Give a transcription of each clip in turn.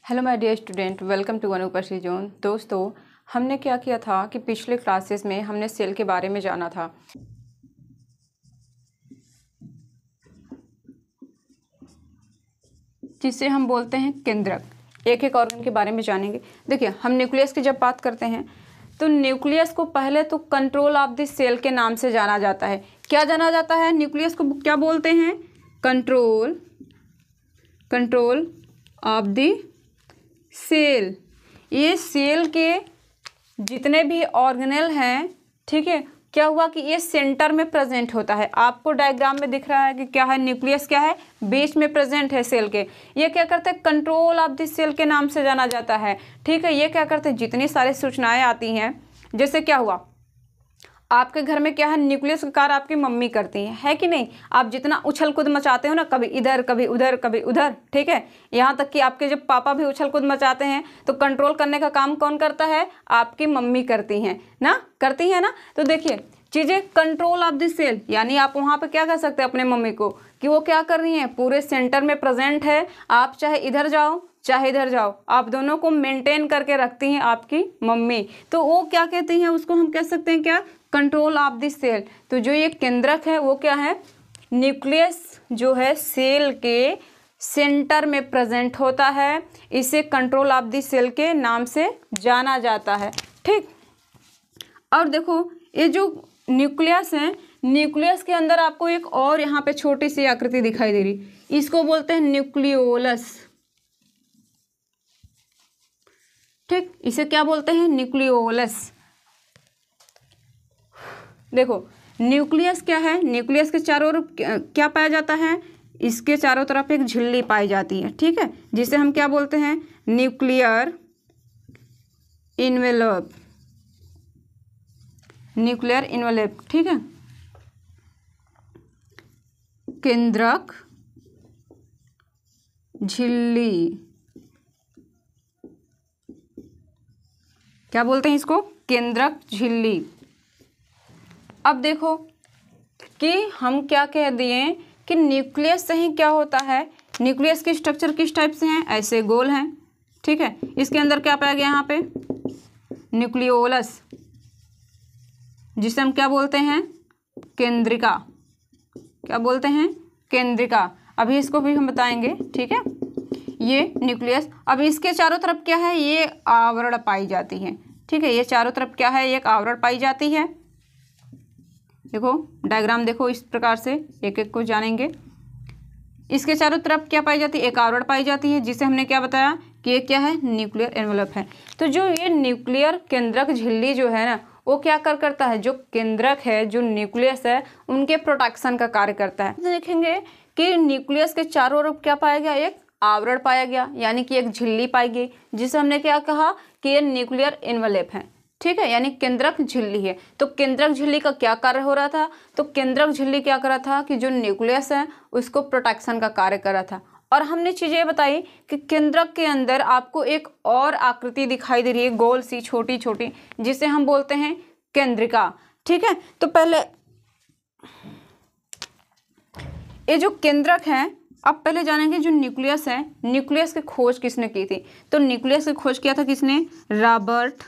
Hello my dear student, welcome to अनुपस्थिति zone. दोस्तों, हमने क्या किया था कि पिछले क्लासेस में हमने सेल के बारे में जाना था। जिसे हम बोलते हैं केंद्रक। एक एक ऑर्गन के बारे में जानेंगे। देखिए, हम न्यूक्लियस की जब बात करते हैं तो न्यूक्लियस को पहले तो कंट्रोल ऑफ द सेल के नाम से जाना जाता है। क्या जाना जाता है? न्यूक्लियस को क्या बोलते हैं? Control of the cell. ये सेल के जितने भी ऑर्गेनेल हैं, ठीक है, क्या हुआ कि ये सेंटर में प्रेजेंट होता है। आपको डायग्राम में दिख रहा है कि क्या है, न्यूक्लियस क्या है, बीच में प्रेजेंट है सेल के। ये क्या करते हैं? कंट्रोल ऑफ द सेल के नाम से जाना जाता है। ठीक है, ये क्या करते हैं? जितनी सारी सूचनाएं आती हैं, जैसे क्या हुआ, आपके घर में क्या है, न्यूक्लियस का कार्य आपकी मम्मी करती है कि नहीं? आप जितना उछल कूद मचाते हो ना, कभी इधर कभी उधर कभी उधर, ठीक है, यहाँ तक कि आपके जब पापा भी उछल कूद मचाते हैं तो कंट्रोल करने का काम कौन करता है? आपकी मम्मी करती हैं ना, करती है ना। तो देखिए चीज़ें कंट्रोल ऑफ द सेल, यानी आप वहाँ पे क्या कर सकते हैं अपने मम्मी को कि वो क्या कर रही है, पूरे सेंटर में प्रेजेंट है। आप चाहे इधर जाओ चाहे इधर जाओ, आप दोनों को मेंटेन करके रखती हैं आपकी मम्मी। तो वो क्या कहती हैं, उसको हम कह सकते हैं क्या? Control of the cell. तो जो ये केंद्रक है वो क्या है? न्यूक्लियस जो है सेल के सेंटर में प्रेजेंट होता है। इसे कंट्रोल ऑफ द सेल के नाम से जाना जाता है। ठीक, और देखो ये जो न्यूक्लियस है, न्यूक्लियस के अंदर आपको एक और यहाँ पे छोटी सी आकृति दिखाई दे रही, इसको बोलते हैं न्यूक्लियोलस। ठीक, इसे क्या बोलते हैं? न्यूक्लियोलस। देखो न्यूक्लियस क्या है, न्यूक्लियस के चारों ओर क्या पाया जाता है? इसके चारों तरफ एक झिल्ली पाई जाती है, ठीक है, जिसे हम क्या बोलते हैं? Nuclear envelope. न्यूक्लियर इन्वेलप, ठीक है, केंद्रक झिल्ली। क्या बोलते हैं इसको? केंद्रक झिल्ली। अब देखो कि हम क्या कह दिए कि न्यूक्लियस से ही क्या होता है, न्यूक्लियस की स्ट्रक्चर किस टाइप से हैं? ऐसे गोल हैं, ठीक है। इसके अंदर क्या पाया गया यहाँ पे? न्यूक्लियोलस, जिसे हम क्या बोलते हैं? केंद्रिका। क्या बोलते हैं? केंद्रिका। अभी इसको भी हम बताएंगे, ठीक है। ये न्यूक्लियस, अब इसके चारों तरफ क्या है? ये आवरण पाई जाती है, ठीक है। ये चारों तरफ क्या है? एक आवरण पाई जाती है। देखो डायग्राम देखो, इस प्रकार से एक एक को जानेंगे। इसके चारों तरफ क्या पाई जाती है? एक आवरण पाई जाती है, जिसे हमने क्या बताया कि ये क्या है? न्यूक्लियर एनवलप है। तो जो ये न्यूक्लियर केंद्रक झिल्ली जो है ना, वो क्या करता है? जो केंद्रक है, जो न्यूक्लियस है, उनके प्रोटेक्शन का कार्य करता है। देखेंगे कि न्यूक्लियस के चारों ओर क्या पाया गया? एक आवरण पाया गया, यानी कि एक झिल्ली पाई गई, जिसे हमने क्या कहा कि ये न्यूक्लियर एनवलप है, ठीक है, यानी केंद्रक झिल्ली है। तो केंद्रक झिल्ली का क्या कार्य हो रहा था? तो केंद्रक झिल्ली क्या कर रहा था कि जो न्यूक्लियस है उसको प्रोटेक्शन का कार्य कर रहा था। और हमने चीजें बताई कि केंद्रक के अंदर आपको एक और आकृति दिखाई दे रही है, गोल सी छोटी छोटी, जिसे हम बोलते हैं केंद्रिका, ठीक है। तो पहले ये जो केंद्रक है, अब पहले जानेंगे जो न्यूक्लियस है, न्यूक्लियस की खोज किसने की थी? तो न्यूक्लियस की खोज किया था किसने? रॉबर्ट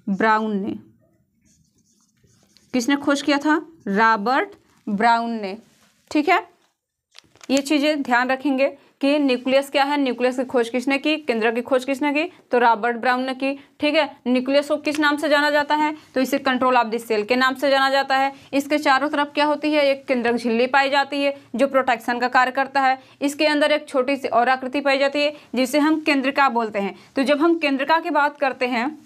ब्राउन ने। किसने खोज किया था? रॉबर्ट ब्राउन ने, ठीक है। ये चीजें ध्यान रखेंगे कि न्यूक्लियस क्या है, न्यूक्लियस की खोज किसने की, केंद्रक की खोज किसने की? तो रॉबर्ट ब्राउन ने की, ठीक है। न्यूक्लियस को किस नाम से जाना जाता है? तो इसे कंट्रोल ऑफ द सेल के नाम से जाना जाता है। इसके चारों तरफ क्या होती है? एक केंद्रक झिल्ली पाई जाती है, जो प्रोटेक्शन का कार्य करता है। इसके अंदर एक छोटी सी और आकृति पाई जाती है, जिसे हम केंद्रिका बोलते हैं। तो जब हम केंद्रिका की बात करते हैं,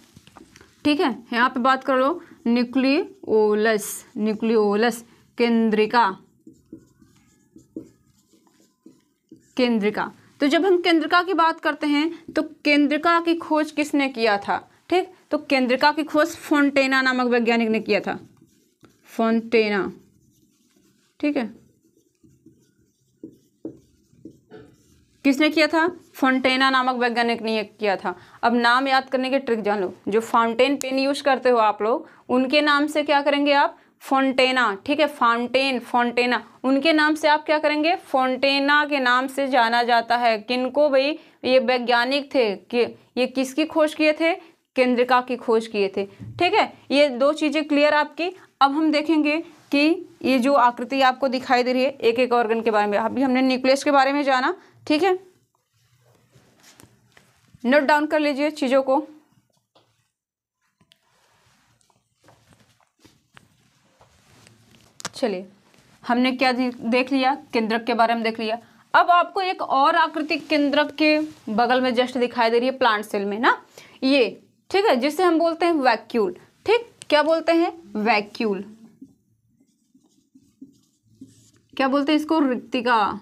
ठीक है, यहाँ पे बात कर लो न्यूक्लियोलस, न्यूक्लियोलस केंद्रिका, केंद्रिका। तो जब हम केंद्रिका की बात करते हैं तो केंद्रिका की खोज किसने किया था? ठीक, तो केंद्रिका की खोज फोंटेना नामक वैज्ञानिक ने किया था, फोंटेना, ठीक है। किसने किया था? फोंटेना नामक वैज्ञानिक ने किया था। अब नाम याद करने के ट्रिक जान लो। जो फाउंटेन पेन यूज करते हो आप लोग, उनके नाम से क्या करेंगे आप? फोंटेना, ठीक है, फाउंटेन, फोंटेना, उनके नाम से आप क्या करेंगे, फोंटेना के नाम से जाना जाता है। किनको भाई, ये वैज्ञानिक थे कि ये किसकी खोज किए थे, केंद्रिका की खोज किए थे। ठीक है, ये दो चीजें क्लियर आपकी। अब हम देखेंगे कि ये जो आकृति आपको दिखाई दे रही है एक एक ऑर्गन के बारे में, अभी हमने न्यूक्लियस के बारे में जाना, ठीक है, नोट डाउन कर लीजिए चीजों को। चलिए, हमने क्या देख लिया, केंद्रक के बारे में देख लिया। अब आपको एक और आकृति केंद्रक के बगल में जस्ट दिखाई दे रही है प्लांट सेल में ना, ये, ठीक है, जिसे हम बोलते हैं वैक्यूल। ठीक, क्या बोलते हैं, वैक्यूल। क्या बोलते हैं इसको, रिक्तिका।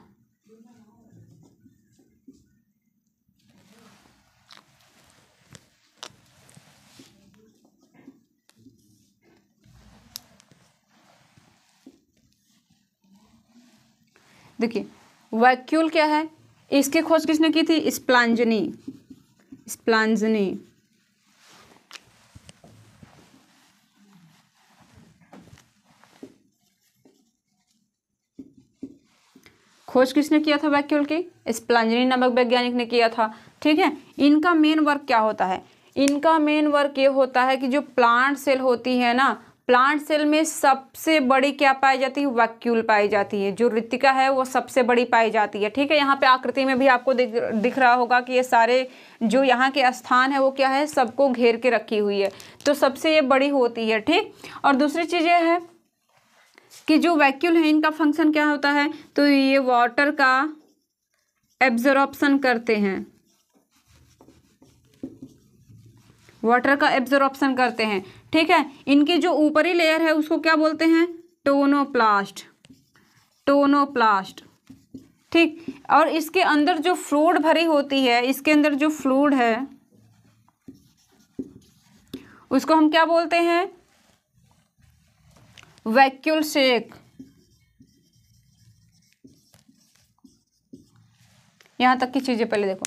देखिए वैक्यूल क्या है, इसकी खोज किसने की थी, स्प्लांजनी, स्प्लांजनी। खोज किसने किया था वैक्यूल की, स्प्लांजनी नामक वैज्ञानिक ने किया था। ठीक है, इनका मेन वर्क क्या होता है, इनका मेन वर्क ये होता है कि जो प्लांट सेल होती है ना, प्लांट सेल में सबसे बड़ी क्या पाई जाती है, वैक्यूल पाई जाती है। जो रिक्तिका है वो सबसे बड़ी पाई जाती है। ठीक है, यहाँ पे आकृति में भी आपको दिख रहा होगा कि ये सारे जो यहाँ के स्थान है वो क्या है, सबको घेर के रखी हुई है, तो सबसे ये बड़ी होती है। ठीक, और दूसरी चीज़ ये है कि जो वैक्यूल है इनका फंक्शन क्या होता है, तो ये वाटर का एब्जॉर्प्शन करते हैं, वाटर का एब्जॉर्प्शन करते हैं। ठीक है, इनकी जो ऊपरी लेयर है उसको क्या बोलते हैं, टोनोप्लास्ट, टोनोप्लास्ट। ठीक, और इसके अंदर जो फ्लूइड भरी होती है, इसके अंदर जो फ्लूइड है उसको हम क्या बोलते हैं, वैक्यूल सेक। यहां तक की चीजें पहले देखो,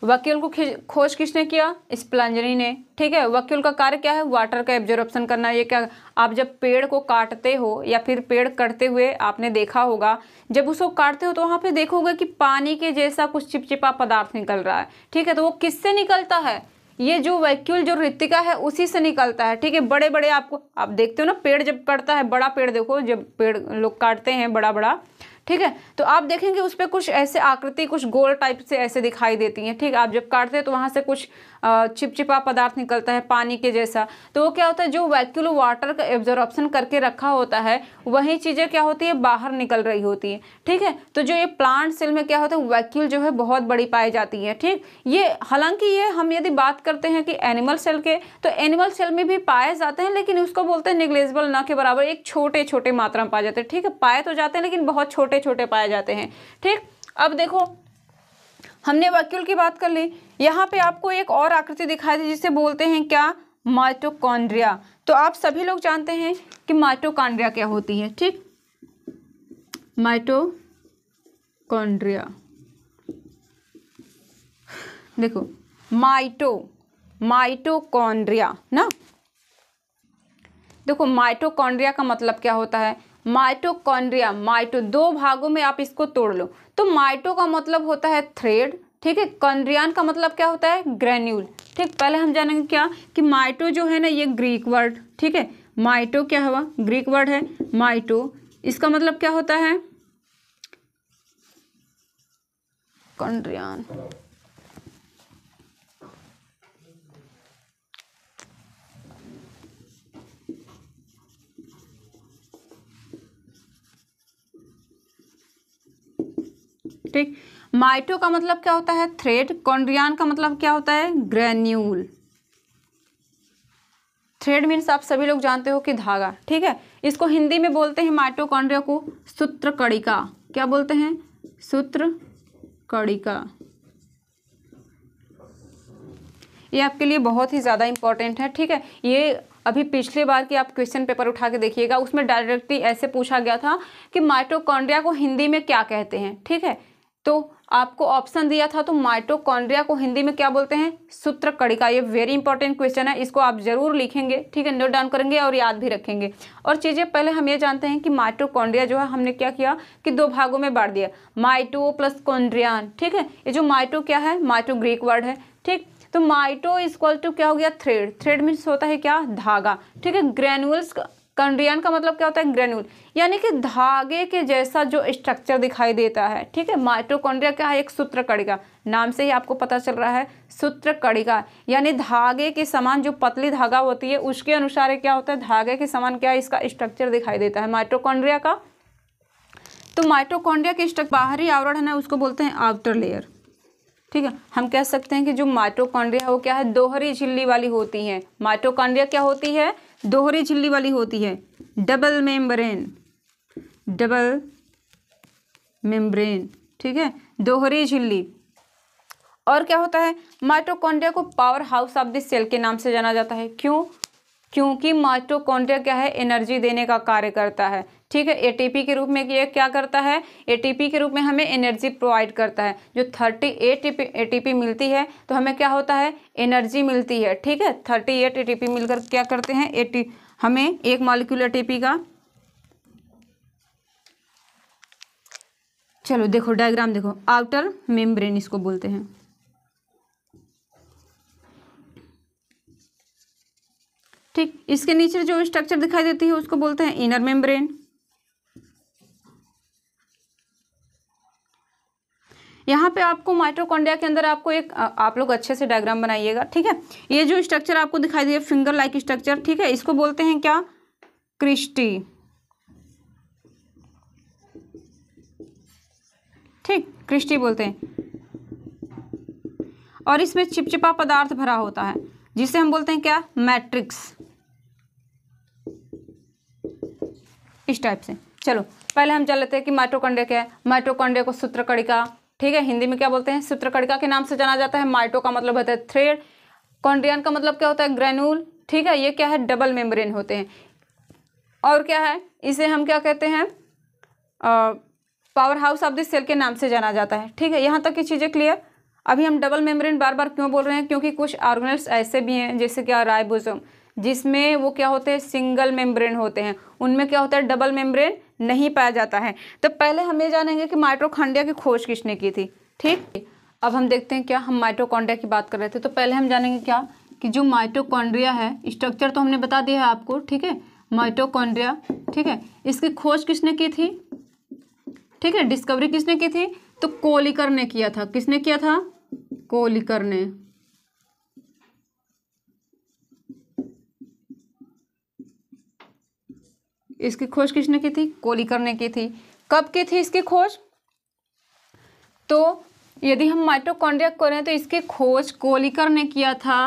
वैक्यूल को खोज किसने किया, स्प्लांजनी ने। ठीक है, वैक्यूल का कार्य क्या है, वाटर का एब्जॉर्प्शन करना। ये क्या, आप जब पेड़ को काटते हो या फिर पेड़ कटते हुए आपने देखा होगा, जब उसको काटते हो तो वहां पे देखोगे कि पानी के जैसा कुछ चिपचिपा पदार्थ निकल रहा है। ठीक है, तो वो किससे निकलता है, ये जो वैक्यूल जो रिक्तिका है उसी से निकलता है। ठीक है, बड़े बड़े आपको, आप देखते हो ना पेड़ जब कटता है, बड़ा पेड़ देखो, जब पेड़ लोग काटते हैं बड़ा बड़ा, ठीक है, तो आप देखेंगे उस पर कुछ ऐसे आकृति कुछ गोल टाइप से ऐसे दिखाई देती हैं। ठीक, आप जब काटते हैं तो वहां से कुछ चिपचिपा पदार्थ निकलता है पानी के जैसा, तो वो क्या होता है, जो वैक्यूल वाटर का एब्जॉर्प्शन करके रखा होता है वही चीजें क्या होती है, बाहर निकल रही होती है। ठीक है, तो जो ये प्लांट सेल में क्या होता है, वैक्यूल जो है बहुत बड़ी पाई जाती है। ठीक, ये हालांकि ये हम यदि बात करते हैं कि एनिमल सेल के, तो एनिमल सेल में भी पाए जाते हैं, लेकिन उसको बोलते हैं निग्लेजिबल, ना के बराबर, एक छोटे छोटे मात्रा में पाए जाते हैं। ठीक है, पाए तो जाते हैं लेकिन बहुत छोटे छोटे पाए जाते हैं। ठीक, अब देखो हमने वैक्यूल की बात कर ली, यहाँ पे आपको एक और आकृति दिखाई दी जिसे बोलते हैं क्या, माइटोकॉन्ड्रिया। तो आप सभी लोग जानते हैं कि माइटोकॉन्ड्रिया क्या होती है। ठीक, माइटोकॉन्ड्रिया, देखो माइटोकॉन्ड्रिया ना, देखो माइटोकॉन्ड्रिया का मतलब क्या होता है, माइटोकॉन्ड्रिया, माइटो दो भागों में आप इसको तोड़ लो, तो माइटो का मतलब होता है थ्रेड, ठीक है, कॉन्ड्रियन का मतलब क्या होता है, ग्रेन्यूल। ठीक, पहले हम जानेंगे क्या कि माइटो जो है ना ये ग्रीक वर्ड, ठीक है, माइटो क्या हुआ, ग्रीक वर्ड है माइटो, इसका मतलब क्या होता है, कॉन्ड्रियन। ठीक, माइटो का मतलब क्या होता है, थ्रेड, कॉन्ड्रियन का मतलब क्या होता है, ग्रेन्यूल। थ्रेड मीन्स आप सभी लोग जानते हो कि धागा। ठीक है, इसको हिंदी में बोलते हैं माइटोकॉन्ड्रिया को सूत्रकणिका। क्या बोलते हैं, सूत्रकणिका। ये आपके लिए बहुत ही ज़्यादा इंपॉर्टेंट है। ठीक है, ये अभी पिछले बार की आप क्वेश्चन पेपर उठा के देखिएगा, उसमें डायरेक्टली ऐसे पूछा गया था कि माइटोकॉन्ड्रिया को हिंदी में क्या कहते हैं। ठीक है, तो आपको ऑप्शन दिया था, तो माइटोकॉन्ड्रिया को हिंदी में क्या बोलते हैं? सूत्रकणिका। ये वेरी इंपॉर्टेंट क्वेश्चन है, इसको आप जरूर लिखेंगे, ठीक है, नोट डाउन करेंगे और याद भी रखेंगे। और चीज़ें पहले हम ये जानते हैं कि माइटोकॉन्ड्रिया जो है हमने क्या किया कि 2 भागों में बांट दिया, माइटो प्लस कॉन्ड्रियान, ठीक है। ये जो माइटो क्या है? माइटो ग्रीक वर्ड है, ठीक। तो माइटो इक्वल टू क्या हो गया? थ्रेड। थ्रेड मीन्स होता है क्या? धागा, ठीक है। ग्रेन्यूल्स, कॉन्ड्रियन का मतलब क्या होता है? ग्रेन्यूल, यानी कि धागे के जैसा जो स्ट्रक्चर दिखाई देता है, ठीक है। माइटोकॉन्ड्रिया क्या है? एक सूत्रकणिका, नाम से ही आपको पता चल रहा है, सूत्रकणिका, यानी धागे के समान जो पतली धागा होती है उसके अनुसार क्या होता है? धागे के समान क्या इसका स्ट्रक्चर दिखाई देता है माइटोकॉन्ड्रिया का। तो माइटोकॉन्ड्रिया के स्ट्रक्चर बाहरी आवरण है ना, उसको बोलते हैं आउटर लेयर, ठीक है। हम कह सकते हैं कि जो माइटोकॉन्ड्रिया है वो क्या है? दोहरी झिल्ली वाली होती है। माइटोकॉन्ड्रिया क्या होती है? दोहरी झिल्ली वाली होती है, डबल मेम्ब्रेन, डबल मेम्ब्रेन, ठीक है, दोहरी झिल्ली। और क्या होता है? माइटोकॉन्ड्रिया को power house of the cell के नाम से जाना जाता है। क्यों? क्योंकि माइटोकॉन्ड्रिया क्या है? एनर्जी देने का कार्य करता है, ठीक है। एटीपी के रूप में ये क्या करता है? एटीपी के रूप में हमें एनर्जी प्रोवाइड करता है। जो 38 एटीपी मिलती है तो हमें क्या होता है? एनर्जी मिलती है, ठीक है। 38 एटीपी मिलकर क्या करते हैं? हमें एक मॉलिक्यूल एटीपी का, चलो देखो डायग्राम देखो, आउटर मेम्ब्रेन इसको बोलते हैं, ठीक। इसके नीचे जो स्ट्रक्चर दिखाई देती है उसको बोलते हैं इनर मेम्ब्रेन। यहाँ पे आपको माइटोकॉन्ड्रिया के अंदर आपको एक, आप लोग अच्छे से डायग्राम बनाइएगा, ठीक है। ये जो स्ट्रक्चर आपको दिखाई दिया फिंगर लाइक स्ट्रक्चर, ठीक है, इसको बोलते हैं क्या? क्रिस्टी, ठीक, क्रिस्टी बोलते हैं। और इसमें चिपचिपा पदार्थ भरा होता है जिसे हम बोलते हैं क्या? मैट्रिक्स, इस टाइप से। चलो पहले हम जान लेते हैं कि माइटोकॉन्ड्रिया क्या है। माइटोकॉन्ड्रिया को सूत्रकणिका, ठीक है, हिंदी में क्या बोलते हैं? सूत्रकणिका के नाम से जाना जाता है। माइटो का मतलब होता है थ्रेड, कॉन्ड्रियन का मतलब क्या होता है? ग्रेन्यूल, ठीक है। ये क्या है? डबल मेम्ब्रेन होते हैं। और क्या है? इसे हम क्या कहते हैं? Power house of the cell के नाम से जाना जाता है, ठीक है। यहाँ तक की चीज़ें क्लियर। अभी हम डबल मेम्ब्रेन बार बार क्यों बोल रहे हैं? क्योंकि कुछ ऑर्गेनेल्स ऐसे भी हैं जैसे क्या? राइबोसोम, जिसमें वो क्या होते हैं? सिंगल मेम्ब्रेन होते हैं, उनमें क्या होता है? डबल मेम्ब्रेन नहीं पाया जाता है। तो पहले हम ये जानेंगे कि माइटोकॉन्ड्रिया की खोज किसने की थी, ठीक। अब हम देखते हैं क्या, हम माइटोकॉन्ड्रिया की बात कर रहे थे, तो पहले हम जानेंगे क्या कि जो माइटोकॉन्ड्रिया है, स्ट्रक्चर तो हमने बता दिया है आपको, ठीक है, माइटोकॉन्ड्रिया, ठीक है। इसकी खोज किसने की थी, ठीक है, डिस्कवरी किसने की थी? तो कोलिकर ने किया था। किसने किया था? कोलिकर ने। इसकी खोज किसने की थी? कोलिकर ने की थी। कब की थी इसकी खोज? तो यदि हम माइटोकॉन्ड्रिया करें तो इसकी खोज कोलिकर ने किया था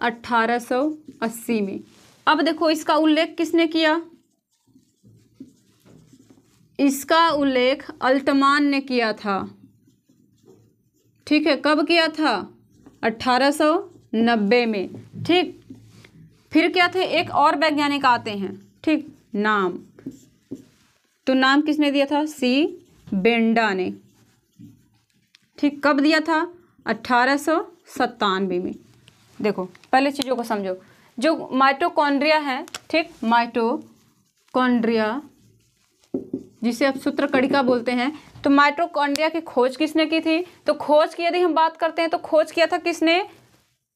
1880 में। अब देखो इसका उल्लेख किसने किया? इसका उल्लेख अल्टमान ने किया था, ठीक है। कब किया था? 1890 में, ठीक। फिर क्या थे? एक और वैज्ञानिक आते हैं, ठीक, नाम, तो नाम किसने दिया था? सी बेंडा ने, ठीक। कब दिया था? 1897 में। देखो पहले चीज़ों को समझो, जो माइटोकॉन्ड्रिया है, ठीक, माइटोकॉन्ड्रिया जिसे आप सूत्रकणिका बोलते हैं, तो माइटोकॉन्ड्रिया की खोज किसने की थी? तो खोज की यदि हम बात करते हैं तो खोज किया था किसने?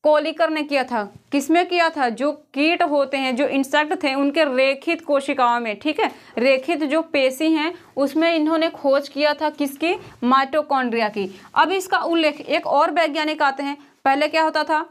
कोलिकर ने किया था। किसमें किया था? जो कीट होते हैं, जो इंसेक्ट थे, उनके रेखित कोशिकाओं में, ठीक है, रेखित जो पेशी हैं उसमें इन्होंने खोज किया था किसकी? माइटोकॉन्ड्रिया की। अब इसका उल्लेख एक और वैज्ञानिक आते हैं। पहले क्या होता था?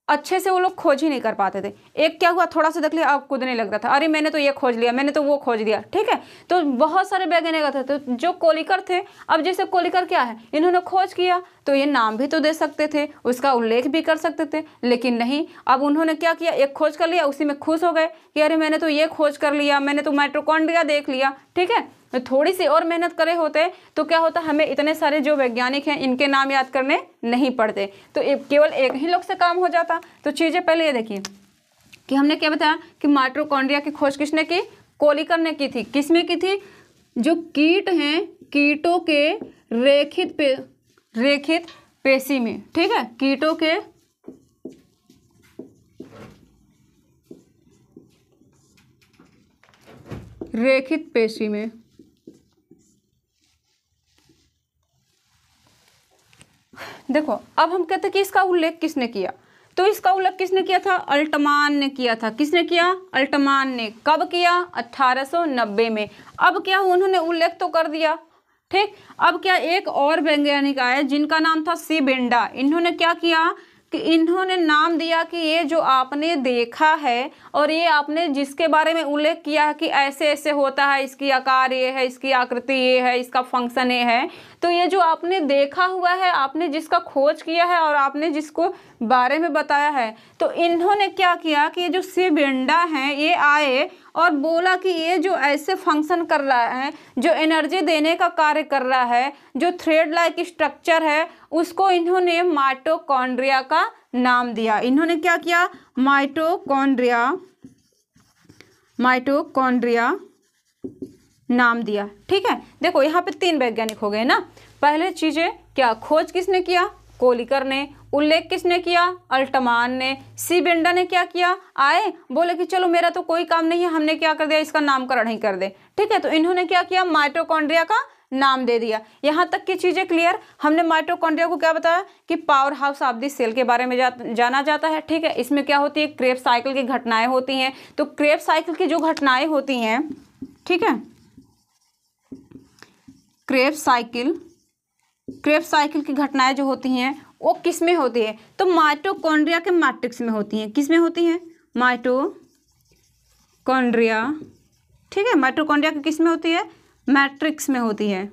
अच्छे से वो लोग खोज ही नहीं कर पाते थे। एक क्या हुआ, थोड़ा सा देख लिया, अब कूदने लगता था, अरे मैंने तो ये खोज लिया, मैंने तो वो खोज लिया, ठीक है। तो बहुत सारे वैज्ञानिक थे, तो जो कोलिकर थे, अब जैसे कोलिकर क्या है, इन्होंने खोज किया तो ये नाम भी तो दे सकते थे, उसका उल्लेख भी कर सकते थे, लेकिन नहीं। अब उन्होंने क्या किया, एक खोज कर लिया, उसी में खुश हो गए कि अरे मैंने तो ये खोज कर लिया, मैंने तो माइटोकॉन्ड्रिया देख लिया, ठीक है। तो थोड़ी सी और मेहनत करे होते तो क्या होता, हमें इतने सारे जो वैज्ञानिक हैं इनके नाम याद करने नहीं पड़ते, तो केवल एक ही लोग से काम हो जाता। तो चीज़ें पहले ये देखिए कि हमने क्या बताया कि माइटोकॉन्ड्रिया की खोज किसने की? कोलिकर ने की थी। किसमें की थी? जो कीट हैं, कीटों के रेखित पेशी में, ठीक है, कीटों के रेखित पेशी में। देखो अब हम कहते हैं कि इसका उल्लेख किसने किया, तो इसका उल्लेख किसने किया था, अल्टमान ने किया था। किसने किया, अल्टमान ने। कब किया, 1890 में। अब क्या उन्होंने उल्लेख तो कर दिया, ठीक। अब क्या एक और वैज्ञानिक आए जिनका नाम था सी बेंडा। इन्होंने क्या किया कि इन्होंने नाम दिया कि ये जो आपने देखा है और ये आपने जिसके बारे में उल्लेख किया है कि ऐसे ऐसे होता है, इसकी आकार ये है, इसकी आकृति ये है, इसका फंक्शन ये है, तो ये जो आपने देखा हुआ है, आपने जिसका खोज किया है और आपने जिसको बारे में बताया है, तो इन्होंने क्या किया कि ये जो सी बेंडा हैं ये आए और बोला कि ये जो ऐसे फंक्शन कर रहा है, जो एनर्जी देने का कार्य कर रहा है, जो थ्रेड लाइक स्ट्रक्चर है, उसको इन्होंने माइटोकॉन्ड्रिया का नाम दिया। इन्होंने क्या किया, माइटोकॉन्ड्रिया नाम दिया, ठीक है। देखो यहाँ पे 3 वैज्ञानिक हो गए ना। पहले चीजें क्या, खोज किसने किया, कोलिकर ने। उल्लेख किसने किया, अल्टमान ने। सी बेंडा ने क्या किया, आए बोले कि चलो मेरा तो कोई काम नहीं है, हमने क्या कर दिया, इसका नामकरण ही कर दे, ठीक है। तो इन्होंने क्या किया, माइटोकॉन्ड्रिया का नाम दे दिया। यहाँ तक की चीजें क्लियर। हमने माइटोकॉन्ड्रिया को क्या बताया कि power house of the cell के बारे में जाना जाता है, ठीक है। इसमें क्या होती है, क्रेब्स साइकिल की घटनाएं होती हैं। तो क्रेब्स साइकिल की जो घटनाएं होती हैं, ठीक है, क्रेब्स साइकिल की घटनाएं जो होती हैं वो किस में होती है, तो माइटोकॉन्ड्रिया के मैट्रिक्स में होती हैं। किस में होती हैं, माइटोकॉन्ड्रिया, ठीक है, माइटोकॉन्ड्रिया की किस में होती है, मैट्रिक्स में होती है।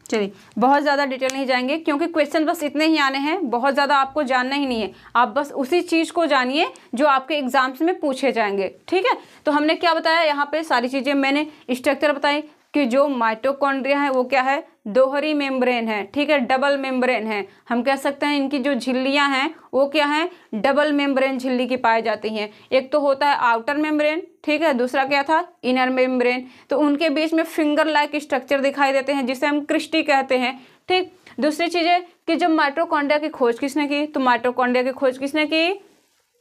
चलिए बहुत ज़्यादा डिटेल नहीं जाएंगे क्योंकि क्वेश्चन बस इतने ही आने हैं, बहुत ज़्यादा आपको जानना ही नहीं है। आप बस उसी चीज़ को जानिए जो आपके एग्जाम्स में पूछे जाएंगे, ठीक है। तो हमने क्या बताया, यहाँ पे सारी चीज़ें मैंने स्ट्रक्चर बताई कि जो माइटोकॉन्ड्रिया है वो क्या है, दोहरी मेम्ब्रेन है, ठीक है, डबल मेम्ब्रेन है। हम कह सकते हैं इनकी जो झिल्लियां हैं वो क्या है, डबल मेम्ब्रेन झिल्ली की पाई जाती हैं। एक तो होता है आउटर मेम्ब्रेन, ठीक है, दूसरा क्या था, इनर मेम्ब्रेन। तो उनके बीच में फिंगर लाइक स्ट्रक्चर दिखाई देते हैं जिसे हम क्रिस्टी कहते हैं, ठीक। दूसरी चीज़ है कि जब माइटोकॉन्ड्रिया की खोज किसने की, तो माइटोकॉन्ड्रिया की खोज किसने की,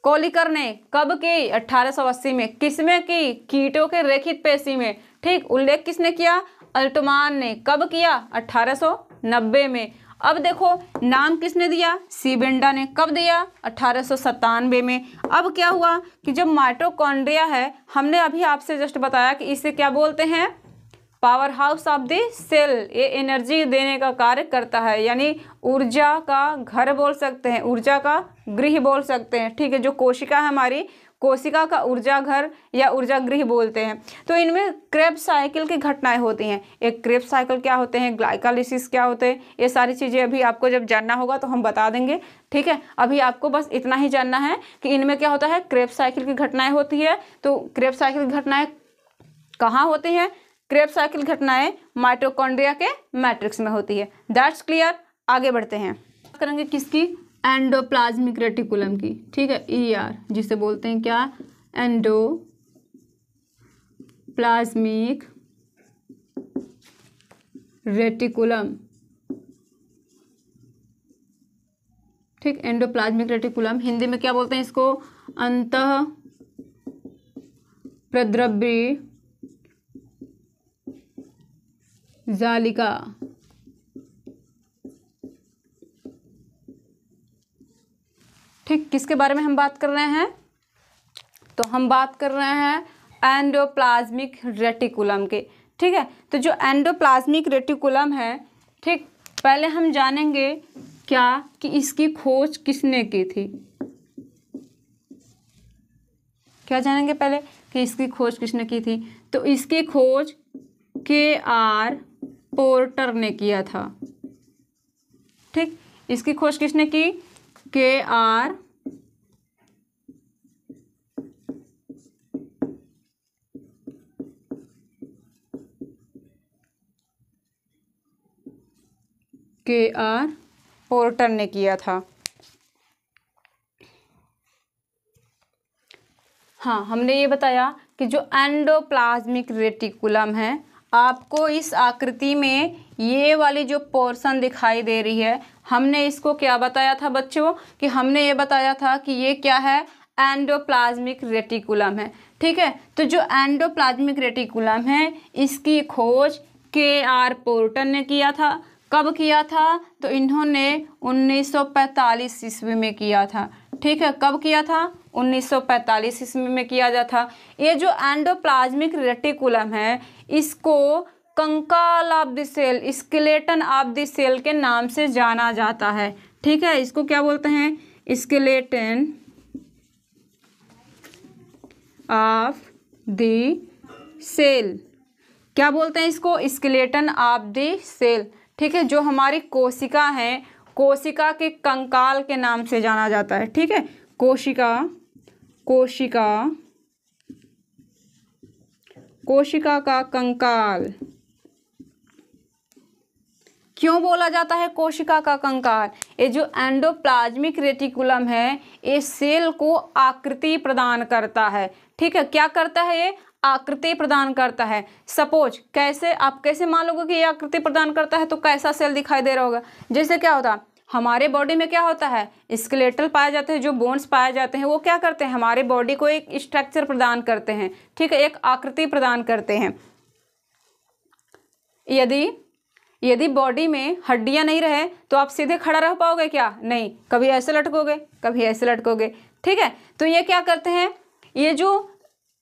कोलिकर ने। कब की, 1880 में। किसमें की, कीटों के रेखित पेशी में, ठीक। उल्लेख किसने किया, अल्टमान ने। कब किया, 1890 में। अब देखो नाम किसने दिया, सी बेंडा ने। कब दिया, 1897 में। अब क्या हुआ कि जब माइटोकॉन्ड्रिया है, हमने अभी आपसे जस्ट बताया कि इसे क्या बोलते हैं, power house of the cell. ये एनर्जी देने का कार्य करता है, यानी ऊर्जा का घर बोल सकते हैं, ऊर्जा का गृह बोल सकते हैं, ठीक है। जो कोशिका है हमारी, कोशिका का ऊर्जा घर या ऊर्जा गृह बोलते हैं। तो इनमें क्रेब्स साइकिल की घटनाएं होती हैं। एक क्रेब्स साइकिल क्या होते हैं, ग्लाइकोलाइसिस क्या होते हैं, ये सारी चीज़ें अभी आपको जब जानना होगा तो हम बता देंगे, ठीक है। अभी आपको बस इतना ही जानना है कि इनमें क्या होता है, क्रेब्स साइकिल की घटनाएं होती है। तो क्रेब्स साइकिल की घटनाएं कहाँ होती हैं, क्रेब्स साइकिल घटनाएं माइटोकॉन्ड्रिया के मैट्रिक्स में होती है। That's clear. आगे बढ़ते हैं, बात करेंगे किसकी, एंडोप्लाज्मिक रेटिकुलम की, ठीक है, ER जिसे बोलते हैं क्या, एंडोप्लाज्मिक रेटिकुलम, ठीक। एंडोप्लाज्मिक रेटिकुलम हिंदी में क्या बोलते हैं इसको, अंतः प्रद्रव्य जालिका, ठीक। किसके बारे में हम बात कर रहे हैं, तो हम बात कर रहे हैं एंडोप्लाज्मिक रेटिकुलम के, ठीक है। तो जो एंडोप्लाज्मिक रेटिकुलम है, ठीक, पहले हम जानेंगे क्या कि इसकी खोज किसने की थी। क्या जानेंगे पहले कि इसकी खोज किसने की थी, तो इसकी खोज KR पोर्टर ने किया था, ठीक। इसकी खोज किसने की, KR पोर्टर ने किया था। हाँ, हमने ये बताया कि जो एंडोप्लाज्मिक रेटिकुलम है, आपको इस आकृति में ये वाली जो पोर्शन दिखाई दे रही है, हमने इसको क्या बताया था बच्चों, कि हमने ये बताया था कि ये क्या है, एंडोप्लाज्मिक रेटिकुलम है। ठीक है, तो जो एंडोप्लाज्मिक रेटिकुलम है इसकी खोज KR पोर्टर ने किया था। कब किया था, तो इन्होंने 1945 ईस्वी में किया था। ठीक है, कब किया था, 1945 ईस्वी में किया जाता था। ये जो एंडोप्लाज्मिक रेटिकुलम है इसको कंकाल of the cell, skeleton of the cell के नाम से जाना जाता है। ठीक है, इसको क्या बोलते हैं, स्केलेटन ऑफ द सेल। क्या बोलते हैं इसको, स्केलेटन ऑफ द सेल। ठीक है, जो हमारी कोशिका है, कोशिका के कंकाल के नाम से जाना जाता है। ठीक है, कोशिका का कंकाल क्यों बोला जाता है कोशिका का कंकाल, ये जो एंडोप्लाज्मिक रेटिकुलम है ये सेल को आकृति प्रदान करता है। ठीक है, क्या करता है, ये आकृति प्रदान करता है। सपोज कैसे, आप कैसे मान लोगे कि ये आकृति प्रदान करता है, तो कैसा सेल दिखाई दे रहा होगा, जैसे क्या होता है हमारे बॉडी में क्या होता है, स्केलेटल पाए जाते हैं, जो बोन्स पाए जाते हैं वो क्या करते हैं, हमारे बॉडी को एक स्ट्रक्चर प्रदान करते हैं। ठीक है, एक आकृति प्रदान करते हैं। यदि बॉडी में हड्डियां नहीं रहे तो आप सीधे खड़ा रह पाओगे क्या, नहीं, कभी ऐसे लटकोगे, कभी ऐसे लटकोगे। ठीक है, तो ये क्या करते हैं, ये जो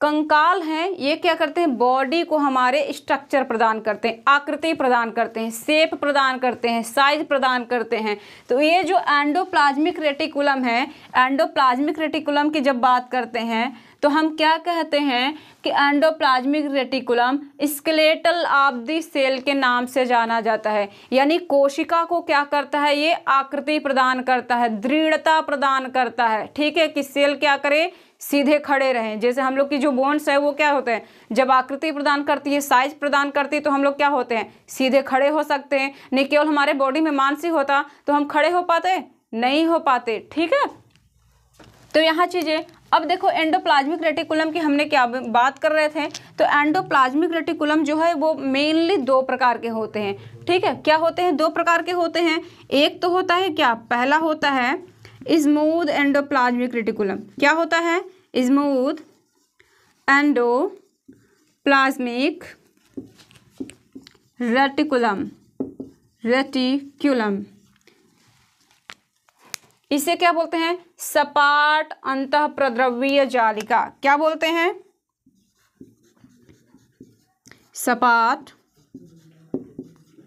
कंकाल हैं ये क्या करते हैं, बॉडी को हमारे स्ट्रक्चर प्रदान करते हैं, आकृति प्रदान करते हैं, शेप प्रदान करते हैं, साइज प्रदान करते हैं। तो ये जो एंडोप्लाज्मिक रेटिकुलम है, एंडोप्लाज्मिक रेटिकुलम की जब बात करते हैं तो हम क्या कहते हैं कि endoplasmic reticulum skeletal of the cell के नाम से जाना जाता है। यानी कोशिका को क्या करता है, ये आकृति प्रदान करता है, दृढ़ता प्रदान करता है। ठीक है, कि सेल क्या करे, सीधे खड़े रहें। जैसे हम लोग की जो बोन्स है वो क्या होते हैं, जब आकृति प्रदान करती है, साइज प्रदान करती है, तो हम लोग क्या होते हैं, सीधे खड़े हो सकते हैं। नहीं केवल हमारे बॉडी में मांस होता तो हम खड़े हो पाते, नहीं हो पाते। ठीक है, तो यहाँ चीजें, अब देखो एंडोप्लाज्मिक रेटिकुलम की हमने क्या बात कर रहे थे, तो एंडोप्लाज्मिक रेटिकुलम जो है वो मेनली दो प्रकार के होते हैं। ठीक है, क्या होते हैं, दो प्रकार के होते हैं। एक तो होता है क्या, पहला होता है स्मूथ एंडोप्लाज्मिक रेटिकुलम। क्या होता है, स्मूथ एंडोप्लाज्मिक रेटिकुलम इसे क्या बोलते हैं, सपाट अंतःप्रद्रव्य जालिका। क्या बोलते हैं, सपाट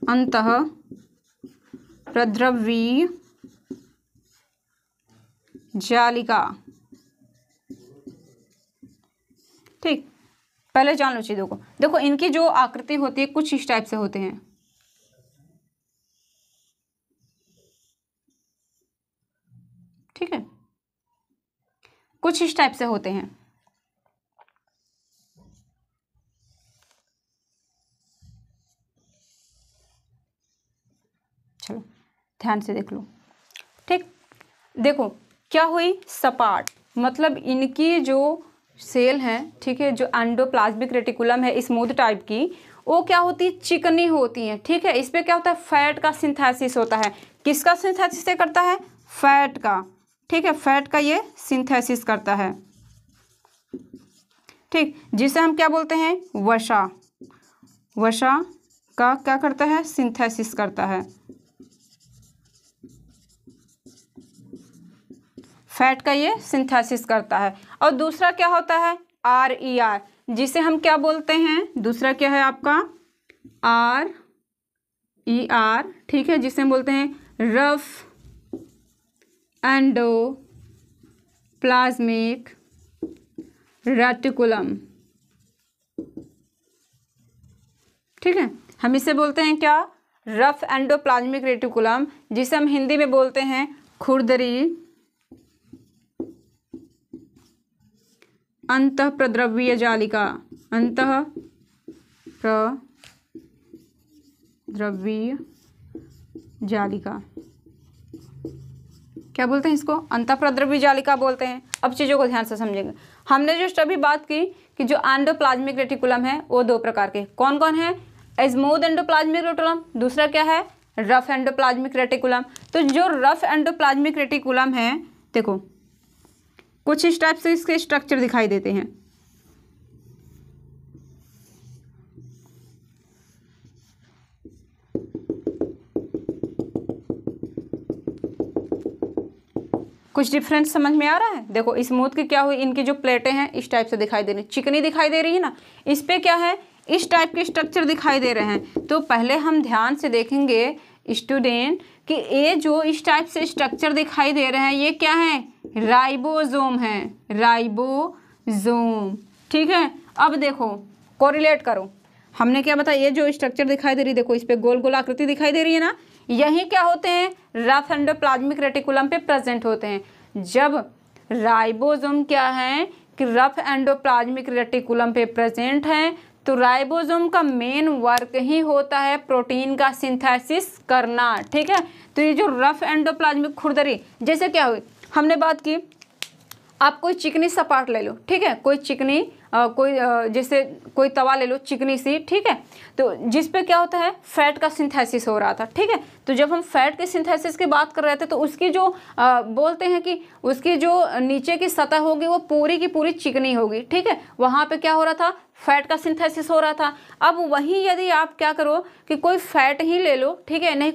अंतःप्रद्रव्य जालिका। ठीक, पहले जान लो चीजों को। देखो इनकी जो आकृति होती है कुछ इस टाइप से होते हैं। ठीक है, कुछ इस टाइप से होते हैं। चलो ध्यान से देख लो। ठीक, देखो क्या हुई, सपाट मतलब इनकी जो सेल है, ठीक है, जो एंडोप्लाज्मिक रेटिकुलम है स्मूथ टाइप की, वो क्या होती है, चिकनी होती है। ठीक है, इस पे क्या होता है, फैट का सिंथेसिस होता है। किसका सिंथेसिस करता है, फैट का। ठीक है, फैट का ये सिंथेसिस करता है। ठीक, जिसे हम क्या बोलते हैं, वसा। वसा का क्या करता है, सिंथेसिस करता है, फैट का ये सिंथेसिस करता है। और दूसरा क्या होता है, RER, जिसे हम क्या बोलते हैं, दूसरा क्या है आपका RER। ठीक है, जिसे हम बोलते हैं रफ एंडोप्लाज्मिक रेटिकुलम। ठीक है, हम इसे बोलते हैं क्या, रफ एंडोप्लाज्मिक रेटिकुलम, जिसे हम हिंदी में बोलते हैं खुरदरी अंतःप्रद्रव्य जालिका। अंतःप्रद्रव्य जालिका क्या बोलते हैं, इसको अंतःप्रद्रव्य जालिका बोलते हैं। अब चीज़ों को ध्यान से समझेंगे। हमने जो अभी बात की कि जो एंडोप्लाज्मिक रेटिकुलम है वो दो प्रकार के कौन कौन है, स्मूथ एंडोप्लाज्मिक रेटिकुलम, दूसरा क्या है रफ एंडोप्लाज्मिक रेटिकुलम। तो जो रफ एंडोप्लाज्मिक रेटिकुलम है, देखो कुछ इस टाइप से इसके स्ट्रक्चर दिखाई देते हैं। कुछ डिफरेंस समझ में आ रहा है? देखो स्मूथ की क्या हुई, इनकी जो प्लेटें हैं इस टाइप से दिखाई दे रही, चिकनी दिखाई दे रही है ना, इस पे क्या है इस टाइप के स्ट्रक्चर दिखाई दे रहे हैं। तो पहले हम ध्यान से देखेंगे स्टूडेंट कि ये जो इस टाइप से स्ट्रक्चर दिखाई दे रहे हैं ये क्या है, राइबोसोम है, राइबोसोम। ठीक है, अब देखो कोरिलेट करो, हमने क्या बताया, ये जो स्ट्रक्चर दिखाई दे रही है, देखो इस पे गोल गोल आकृति दिखाई दे रही है ना, यही क्या होते हैं रफ एंडोप्लाज्मिक रेटिकुलम पे प्रेजेंट होते हैं। जब राइबोसोम क्या है कि रफ एंडोप्लाज्मिक रेटिकुलम पे प्रेजेंट है, तो राइबोसोम का मेन वर्क ही होता है प्रोटीन का सिंथेसिस करना। ठीक है, तो ये जो रफ एंडोप्लाज्मिक खुरदरी, जैसे क्या हुई, हमने बात की, आप कोई चिकनी सपाट ले लो, ठीक है, कोई चिकनी जैसे कोई तवा ले लो चिकनी सी, ठीक है, तो जिस पे क्या होता है फैट का सिंथेसिस हो रहा था। ठीक है, तो जब हम फैट के सिंथेसिस की बात कर रहे थे तो उसकी जो बोलते हैं कि उसकी जो नीचे की सतह होगी वो पूरी की पूरी चिकनी होगी। ठीक है, वहाँ पे क्या हो रहा था फैट का सिंथेसिस हो रहा था। अब वहीं यदि आप क्या करो कि कोई फैट ही ले लो, ठीक है, नहीं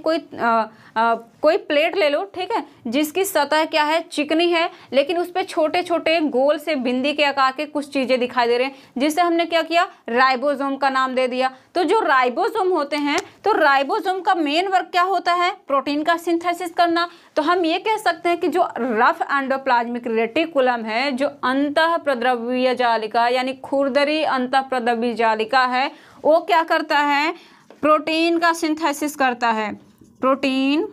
कोई प्लेट ले लो, ठीक है, जिसकी सतह क्या है चिकनी है, लेकिन उस पर छोटे छोटे गोल से बिंदी के आकार के कुछ चीजें दिखाई दे रहे हैं, जिससे हमने क्या किया राइबोसोम का नाम दे दिया। तो जो राइबोसोम होते हैं, तो राइबोसोम का मेन वर्क क्या होता है प्रोटीन का सिंथेसिस करना। तो हम ये कह सकते हैं कि जो रफ एंडोप्लाज्मिक रेटिकुलम है, जो अंतःप्रद्रव्य जालिका यानी खुरदरी अंतःप्रद्रव्य जालिका है, वो क्या करता है प्रोटीन का सिंथेसिस करता है, प्रोटीन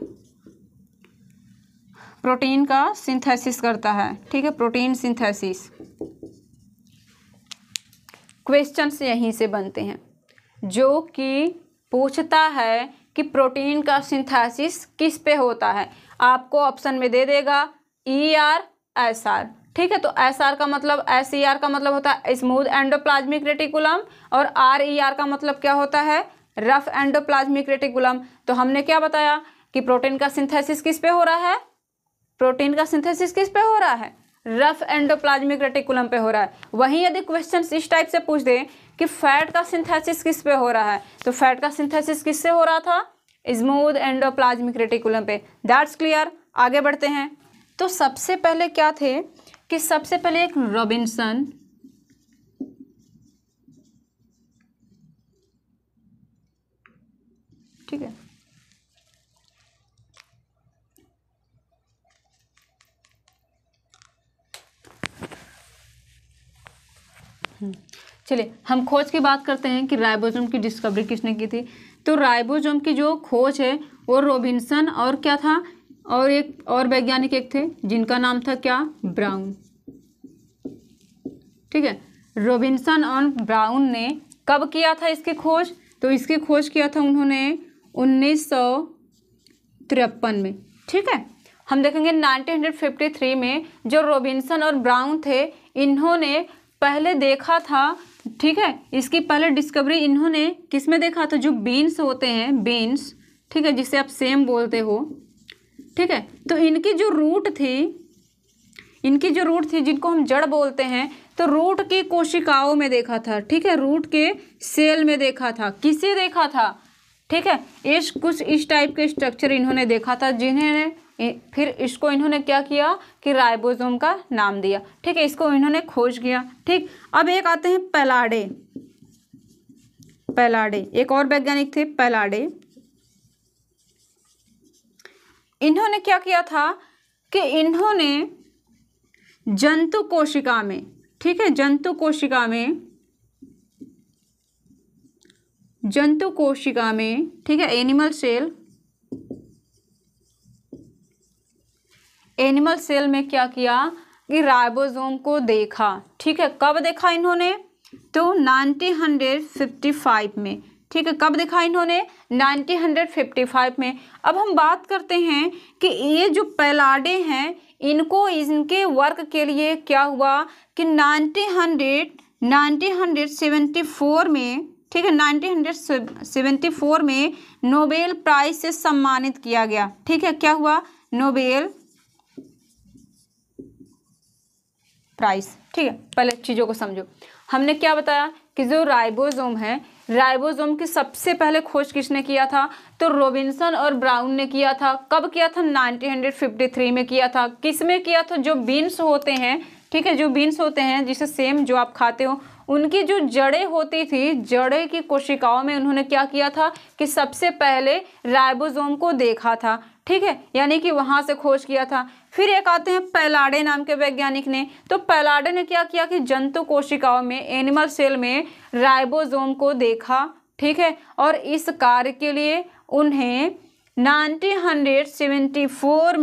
का सिंथेसिस करता है। ठीक है, प्रोटीन सिंथेसिस। क्वेश्चंस यहीं से बनते हैं जो कि पूछता है कि प्रोटीन का सिंथेसिस किस पे होता है। आपको ऑप्शन में दे देगा ER SR। ठीक है, तो SR का मतलब SER का मतलब होता है स्मूथ एंडोप्लाज्मिक रेटिकुलम, और RER का मतलब क्या होता है रफ एंडोप्लाज्मिक रेटिकुलम। तो हमने क्या बताया कि प्रोटीन का सिंथेसिस किस पे हो रहा है, प्रोटीन का सिंथेसिस किस पे हो रहा है रफ एंडोप्लाज्मिक रेटिकुलम पे हो रहा है। वहीं यदि क्वेश्चन इस टाइप से पूछ दे कि फैट का सिंथेसिस किस पे हो रहा है, तो फैट का सिंथेसिस किससे हो रहा था स्मूथ एंडोप्लाज्मिक रेटिकुलम पे। That's clear. आगे बढ़ते हैं। तो सबसे पहले क्या थे कि सबसे पहले एक रॉबिन्सन, ठीक है, चलिए हम खोज की बात करते हैं कि राइबोसोम की डिस्कवरी किसने की थी। तो राइबोसोम की जो खोज है वो रॉबिन्सन और क्या था, और एक और वैज्ञानिक एक थे जिनका नाम था क्या ब्राउन। ठीक है, रॉबिन्सन और ब्राउन ने कब किया था इसकी खोज, तो इसकी खोज किया था उन्होंने 1953 में। ठीक है, हम देखेंगे 1953 में जो रॉबिन्सन और ब्राउन थे इन्होंने पहले देखा था। ठीक है, इसकी पहले डिस्कवरी इन्होंने किस में देखा था, जो बीन्स होते हैं, बीन्स, ठीक है, जिसे आप सेम बोलते हो। ठीक है, तो इनकी जो रूट थी जिनको हम जड़ बोलते हैं, तो रूट की कोशिकाओं में देखा था। ठीक है, रूट के सेल में देखा था। किसे देखा था, ठीक है, कुछ इस टाइप के स्ट्रक्चर इन्होंने देखा था, जिन्हें फिर इसको इन्होंने क्या किया कि राइबोसोम का नाम दिया। ठीक है, इसको इन्होंने खोज किया। ठीक, अब एक आते हैं पैलाडे, एक और वैज्ञानिक थे पैलाडे। इन्होंने क्या किया था कि इन्होंने जंतु कोशिका में, ठीक है, जंतु कोशिका में, ठीक है, एनिमल सेल में क्या किया कि राइबोसोम को देखा। ठीक है, कब देखा इन्होंने, तो 1955 में। ठीक है, कब देखा इन्होंने 1955 में। अब हम बात करते हैं कि ये जो पैलाडे हैं इनको इनके वर्क के लिए क्या हुआ कि 1974 में ठीक है, 1974 में नोबेल प्राइज से सम्मानित किया गया। ठीक है, क्या हुआ? Nobel prize. ठीक है, पहले चीज़ों को समझो। हमने क्या बताया कि जो राइबोसोम है, राइबोसोम की सबसे पहले खोज किसने किया था? तो रॉबिन्सन और ब्राउन ने किया था। कब किया था? 1953 में किया था। किस में किया था? जो बीन्स होते हैं, ठीक है, जो बीन्स होते हैं जिसे सेम जो आप खाते हो, उनकी जो जड़ें होती थी, जड़ें की कोशिकाओं में उन्होंने क्या किया था कि सबसे पहले राइबोसोम को देखा था। ठीक है, यानी कि वहां से खोज किया था। फिर एक आते हैं पैलाडे नाम के वैज्ञानिक ने। तो पैलाडे ने क्या किया कि जंतु कोशिकाओं में, एनिमल सेल में राइबोसोम को देखा। ठीक है, और इस कार्य के लिए उन्हें 1974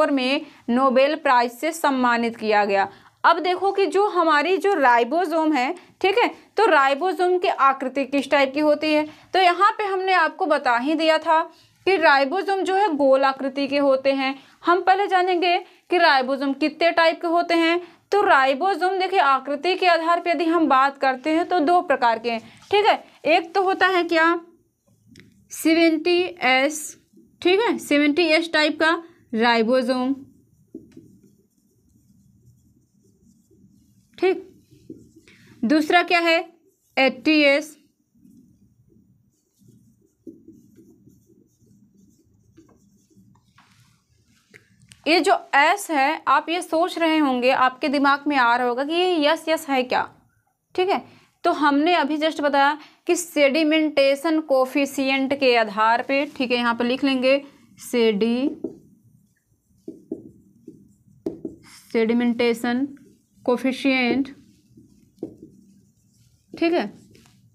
में नोबेल प्राइज से सम्मानित किया गया। अब देखो कि जो हमारी जो राइबोसोम है, ठीक है, तो राइबोसोम की आकृति किस टाइप की होती है? तो यहाँ पे हमने आपको बता ही दिया था कि राइबोसोम जो है गोल आकृति के होते हैं। हम पहले जानेंगे कि राइबोसोम कितने टाइप के होते हैं। तो राइबोसोम देखिए आकृति के आधार पर यदि हम बात करते हैं तो दो प्रकार के हैं। ठीक है, एक तो होता है क्या 70S, ठीक है, 70S टाइप का राइबोसोम। ठीक, दूसरा क्या है 80S। ये जो S है, आप ये सोच रहे होंगे, आपके दिमाग में आ रहा होगा कि ये यस यस है क्या। ठीक है, तो हमने अभी जस्ट बताया कि सेडिमेंटेशन कोफिशिएंट के आधार पे, ठीक है, यहाँ पर लिख लेंगे सेडिमेंटेशन कोफिशिएंट। ठीक है,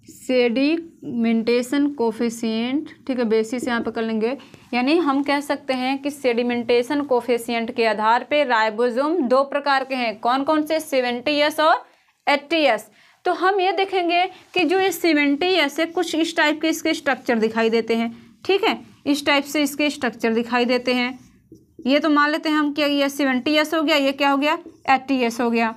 सेडिमेंटेशन कोफिशिएंट, ठीक है, बेसिस यहाँ पर कर लेंगे। यानी हम कह सकते हैं कि सेडिमेंटेशन कोफिशिएंट के आधार पे राइबोसोम दो प्रकार के हैं। कौन कौन से? 70S और 80S। तो हम ये देखेंगे कि जो ये 70S है, कुछ इस टाइप के इसके स्ट्रक्चर दिखाई देते हैं। ठीक है, इस टाइप से इसके स्ट्रक्चर दिखाई देते हैं। ये तो मान लेते हैं हम क्या, ये 70S हो गया, ये क्या हो गया 80S हो गया।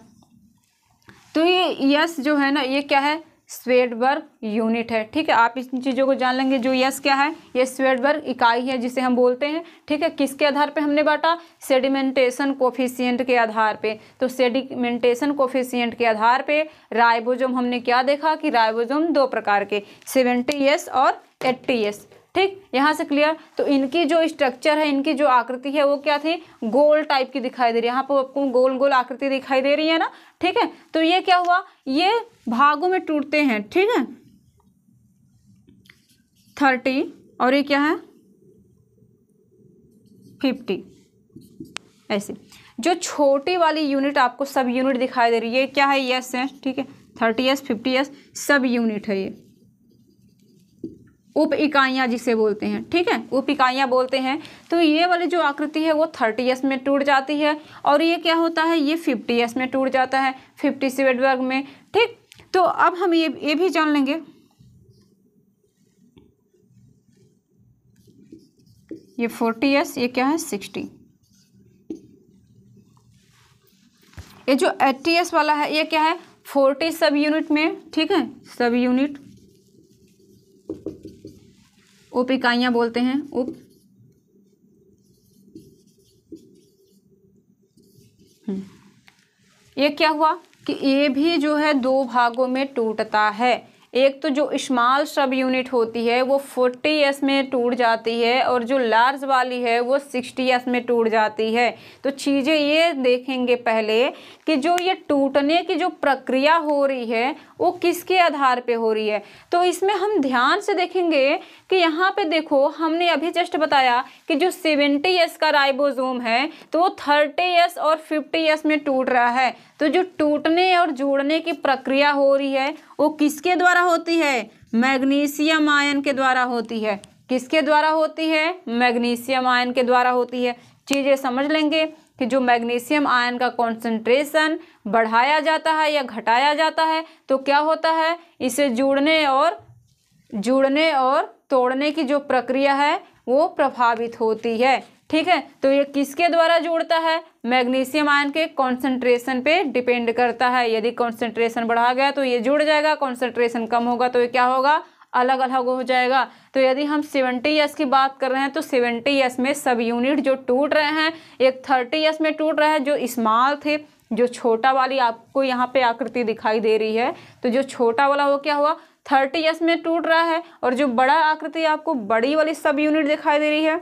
तो ये यस जो है ना, ये क्या है? स्वेडबर्ग यूनिट है। ठीक है, आप इन चीज़ों को जान लेंगे। जो यस क्या है? ये स्वेडबर्ग इकाई है जिसे हम बोलते हैं। ठीक है, किसके आधार पे हमने बांटा? सेडिमेंटेशन कोफिशिएंट के आधार पे। तो सेडिमेंटेशन कोफिशिएंट के आधार पे राइबोसोम हमने क्या देखा कि राइबोसोम दो प्रकार के, 70S और 80S। ठीक, यहाँ से क्लियर। तो इनकी जो स्ट्रक्चर है, इनकी जो आकृति है वो क्या थी? गोल टाइप की दिखाई दे रही है। यहाँ पर आपको गोल गोल आकृति दिखाई दे रही है ना। ठीक है, तो ये क्या हुआ? ये भागों में टूटते हैं। ठीक है, 30 और ये क्या है 50। ऐसे जो छोटी वाली यूनिट आपको सब यूनिट दिखाई दे रही है, क्या है? यस है। ठीक है, 30S 50S सब यूनिट है। ये उप इकाइयाँ जिसे बोलते हैं। ठीक है, उप इकाइयाँ बोलते हैं। तो ये वाली जो आकृति है वो 30S में टूट जाती है, और ये क्या होता है? ये 50S में टूट जाता है, 50 स्वेडबर्ग में। ठीक, तो अब हम ये भी जान लेंगे। ये 40S, ये क्या है 60। ये जो 80S वाला है ये क्या है? 40 सब यूनिट में। ठीक है, सब यूनिट उप इकाइयाँ बोलते हैं। उप ये क्या हुआ कि ये भी जो है दो भागों में टूटता है। एक तो जो स्मॉल सब यूनिट होती है वो 40S में टूट जाती है, और जो लार्ज वाली है वो 60S में टूट जाती है। तो चीज़ें ये देखेंगे पहले कि जो ये टूटने की जो प्रक्रिया हो रही है वो किसके आधार पे हो रही है। तो इसमें हम ध्यान से देखेंगे कि यहाँ पे देखो, हमने अभी जस्ट बताया कि जो 70S का राइबोसोम है तो वो 30S और 50S में टूट रहा है। तो जो टूटने और जोड़ने की प्रक्रिया हो रही है वो किसके द्वारा होती है? मैग्नीशियम आयन के द्वारा होती है। किसके द्वारा होती है? मैग्नीशियम आयन के द्वारा होती है। चीज़ें समझ लेंगे कि जो मैग्नीशियम आयन का कॉन्सेंट्रेशन बढ़ाया जाता है या घटाया जाता है तो क्या होता है? इसे जुड़ने और तोड़ने की जो प्रक्रिया है वो प्रभावित होती है। ठीक है। तो ये किसके द्वारा जुड़ता है? मैग्नीशियम आयन के कॉन्सेंट्रेशन पे डिपेंड करता है। यदि कॉन्सेंट्रेशन बढ़ा गया तो ये जुड़ जाएगा, कॉन्सेंट्रेशन कम होगा तो ये क्या होगा? अलग अलग हो जाएगा। तो यदि हम 70s की बात कर रहे हैं तो 70s में सब यूनिट जो टूट रहे हैं, एक 30s में टूट रहा है जो स्मॉल थे, जो छोटा वाली आपको यहाँ पे आकृति दिखाई दे रही है, तो जो छोटा वाला वो क्या हुआ? 30s में टूट रहा है, और जो बड़ा आकृति आपको बड़ी वाली सब यूनिट दिखाई दे रही है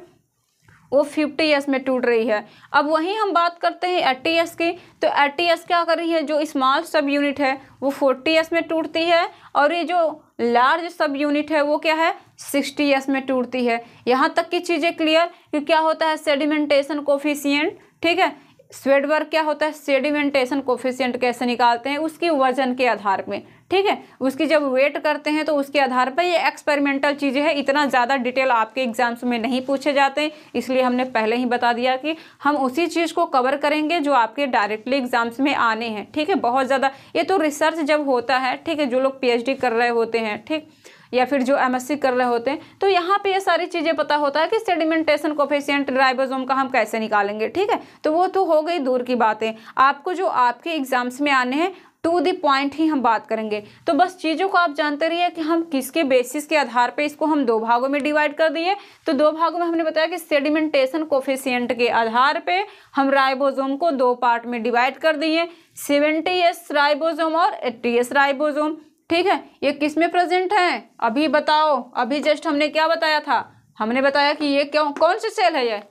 वो 50s में टूट रही है। अब वहीं हम बात करते हैं 80s की, तो 80s क्या कर रही है? जो स्मॉल सब यूनिट है वो 40s में टूटती है, और ये जो लार्ज सब यूनिट है वो क्या है? 60s में टूटती है। यहाँ तक की चीज़ें क्लियर कि क्या होता है सेडिमेंटेशन कोफिशिएंट, ठीक है। स्वेडबर्ग क्या होता है? सेडिमेंटेशन कोफिशिएंट कैसे निकालते हैं? उसकी वजन के आधार पे, ठीक है। उसकी जब वेट करते हैं तो उसके आधार पर, ये एक्सपेरिमेंटल चीज़ें हैं, इतना ज़्यादा डिटेल आपके एग्जाम्स में नहीं पूछे जाते, इसलिए हमने पहले ही बता दिया कि हम उसी चीज़ को कवर करेंगे जो आपके डायरेक्टली एग्जाम्स में आने हैं, ठीक है। बहुत ज़्यादा ये तो रिसर्च जब होता है, ठीक है, जो लोग PhD कर रहे होते हैं, ठीक, या फिर जो MSc कर रहे होते हैं, तो यहाँ पे ये सारी चीज़ें पता होता है कि सेडिमेंटेशन कोफिशिएंट राइबोसोम का हम कैसे निकालेंगे, ठीक है। तो वो तो हो गई दूर की बातें। आपको जो आपके एग्जाम्स में आने हैं टू द पॉइंट ही हम बात करेंगे। तो बस चीज़ों को आप जानते रहिए कि हम किसके बेसिस के आधार पे इसको हम 2 भागों में डिवाइड कर दिए। तो 2 भागों में हमने बताया कि सेडिमेंटेशन कोफिशिएंट के आधार पे हम राइबोसोम को 2 पार्ट में डिवाइड कर दिए, 70s राइबोसोम और 80s राइबोसोम, ठीक है। ये किस में प्रेजेंट है? अभी बताओ, अभी जस्ट हमने क्या बताया था? हमने बताया कि ये कौन सी सेल है? ये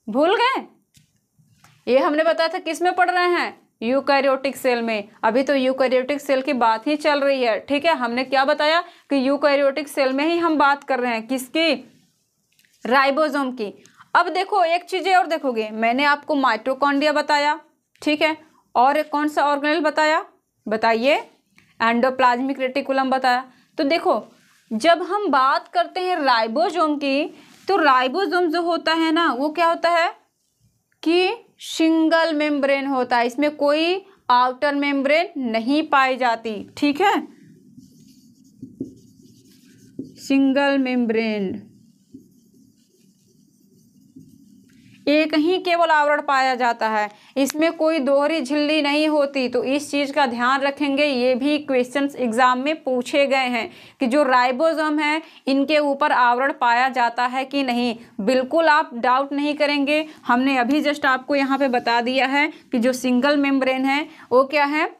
भूल गए? ये हमने बताया था किस में पढ़ रहे हैं? यूकैरियोटिक सेल में। अभी तो यूकैरियोटिक सेल की बात ही चल रही है, ठीक है। हमने क्या बताया कि यूकैरियोटिक सेल में ही हम बात कर रहे हैं, किसकी? राइबोसोम की। अब देखो एक चीज़ और देखोगे, मैंने आपको माइटोकॉन्ड्रिया बताया, ठीक है, और एक कौन सा ऑर्गेनेल बताया? बताइए। एंडोप्लाज्मिक रेटिकुलम बताया। तो देखो जब हम बात करते हैं राइबोसोम की, तो राइबोसोम जो होता है ना वो क्या होता है कि सिंगल मेम्ब्रेन होता है, इसमें कोई आउटर मेम्ब्रेन नहीं पाई जाती, ठीक है। सिंगल मेम्ब्रेन, एक ही केवल आवरण पाया जाता है, इसमें कोई दोहरी झिल्ली नहीं होती। तो इस चीज़ का ध्यान रखेंगे, ये भी क्वेश्चंस एग्जाम में पूछे गए हैं कि जो राइबोसोम है इनके ऊपर आवरण पाया जाता है कि नहीं। बिल्कुल आप डाउट नहीं करेंगे, हमने अभी जस्ट आपको यहाँ पे बता दिया है कि जो सिंगल मेम्ब्रेन है वो क्या है?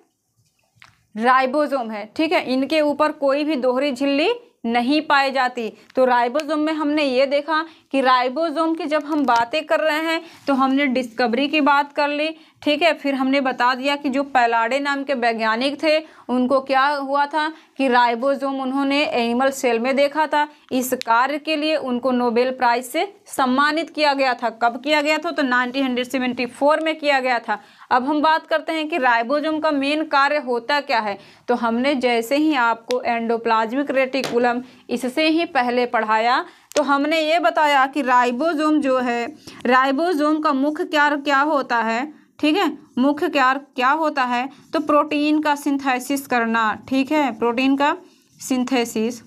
राइबोसोम है, ठीक है। इनके ऊपर कोई भी दोहरी झिल्ली नहीं पाई जाती। तो राइबोसोम में हमने ये देखा कि राइबोसोम की जब हम बातें कर रहे हैं तो हमने डिस्कवरी की बात कर ली, ठीक है। फिर हमने बता दिया कि जो पैलाडे नाम के वैज्ञानिक थे उनको क्या हुआ था कि राइबोसोम उन्होंने एनिमल सेल में देखा था। इस कार्य के लिए उनको नोबेल प्राइज से सम्मानित किया गया था। कब किया गया था? तो 1974 में किया गया था। अब हम बात करते हैं कि राइबोसोम का मेन कार्य होता क्या है। तो हमने जैसे ही आपको एंडोप्लाज्मिक रेटिकुलम इससे ही पहले पढ़ाया तो हमने ये बताया कि राइबोसोम जो है, राइबोसोम का मुख्य कार्य क्या होता है, ठीक है। मुख्य कार्य क्या होता है? तो प्रोटीन का सिंथेसिस करना, ठीक है, प्रोटीन का सिंथेसिस।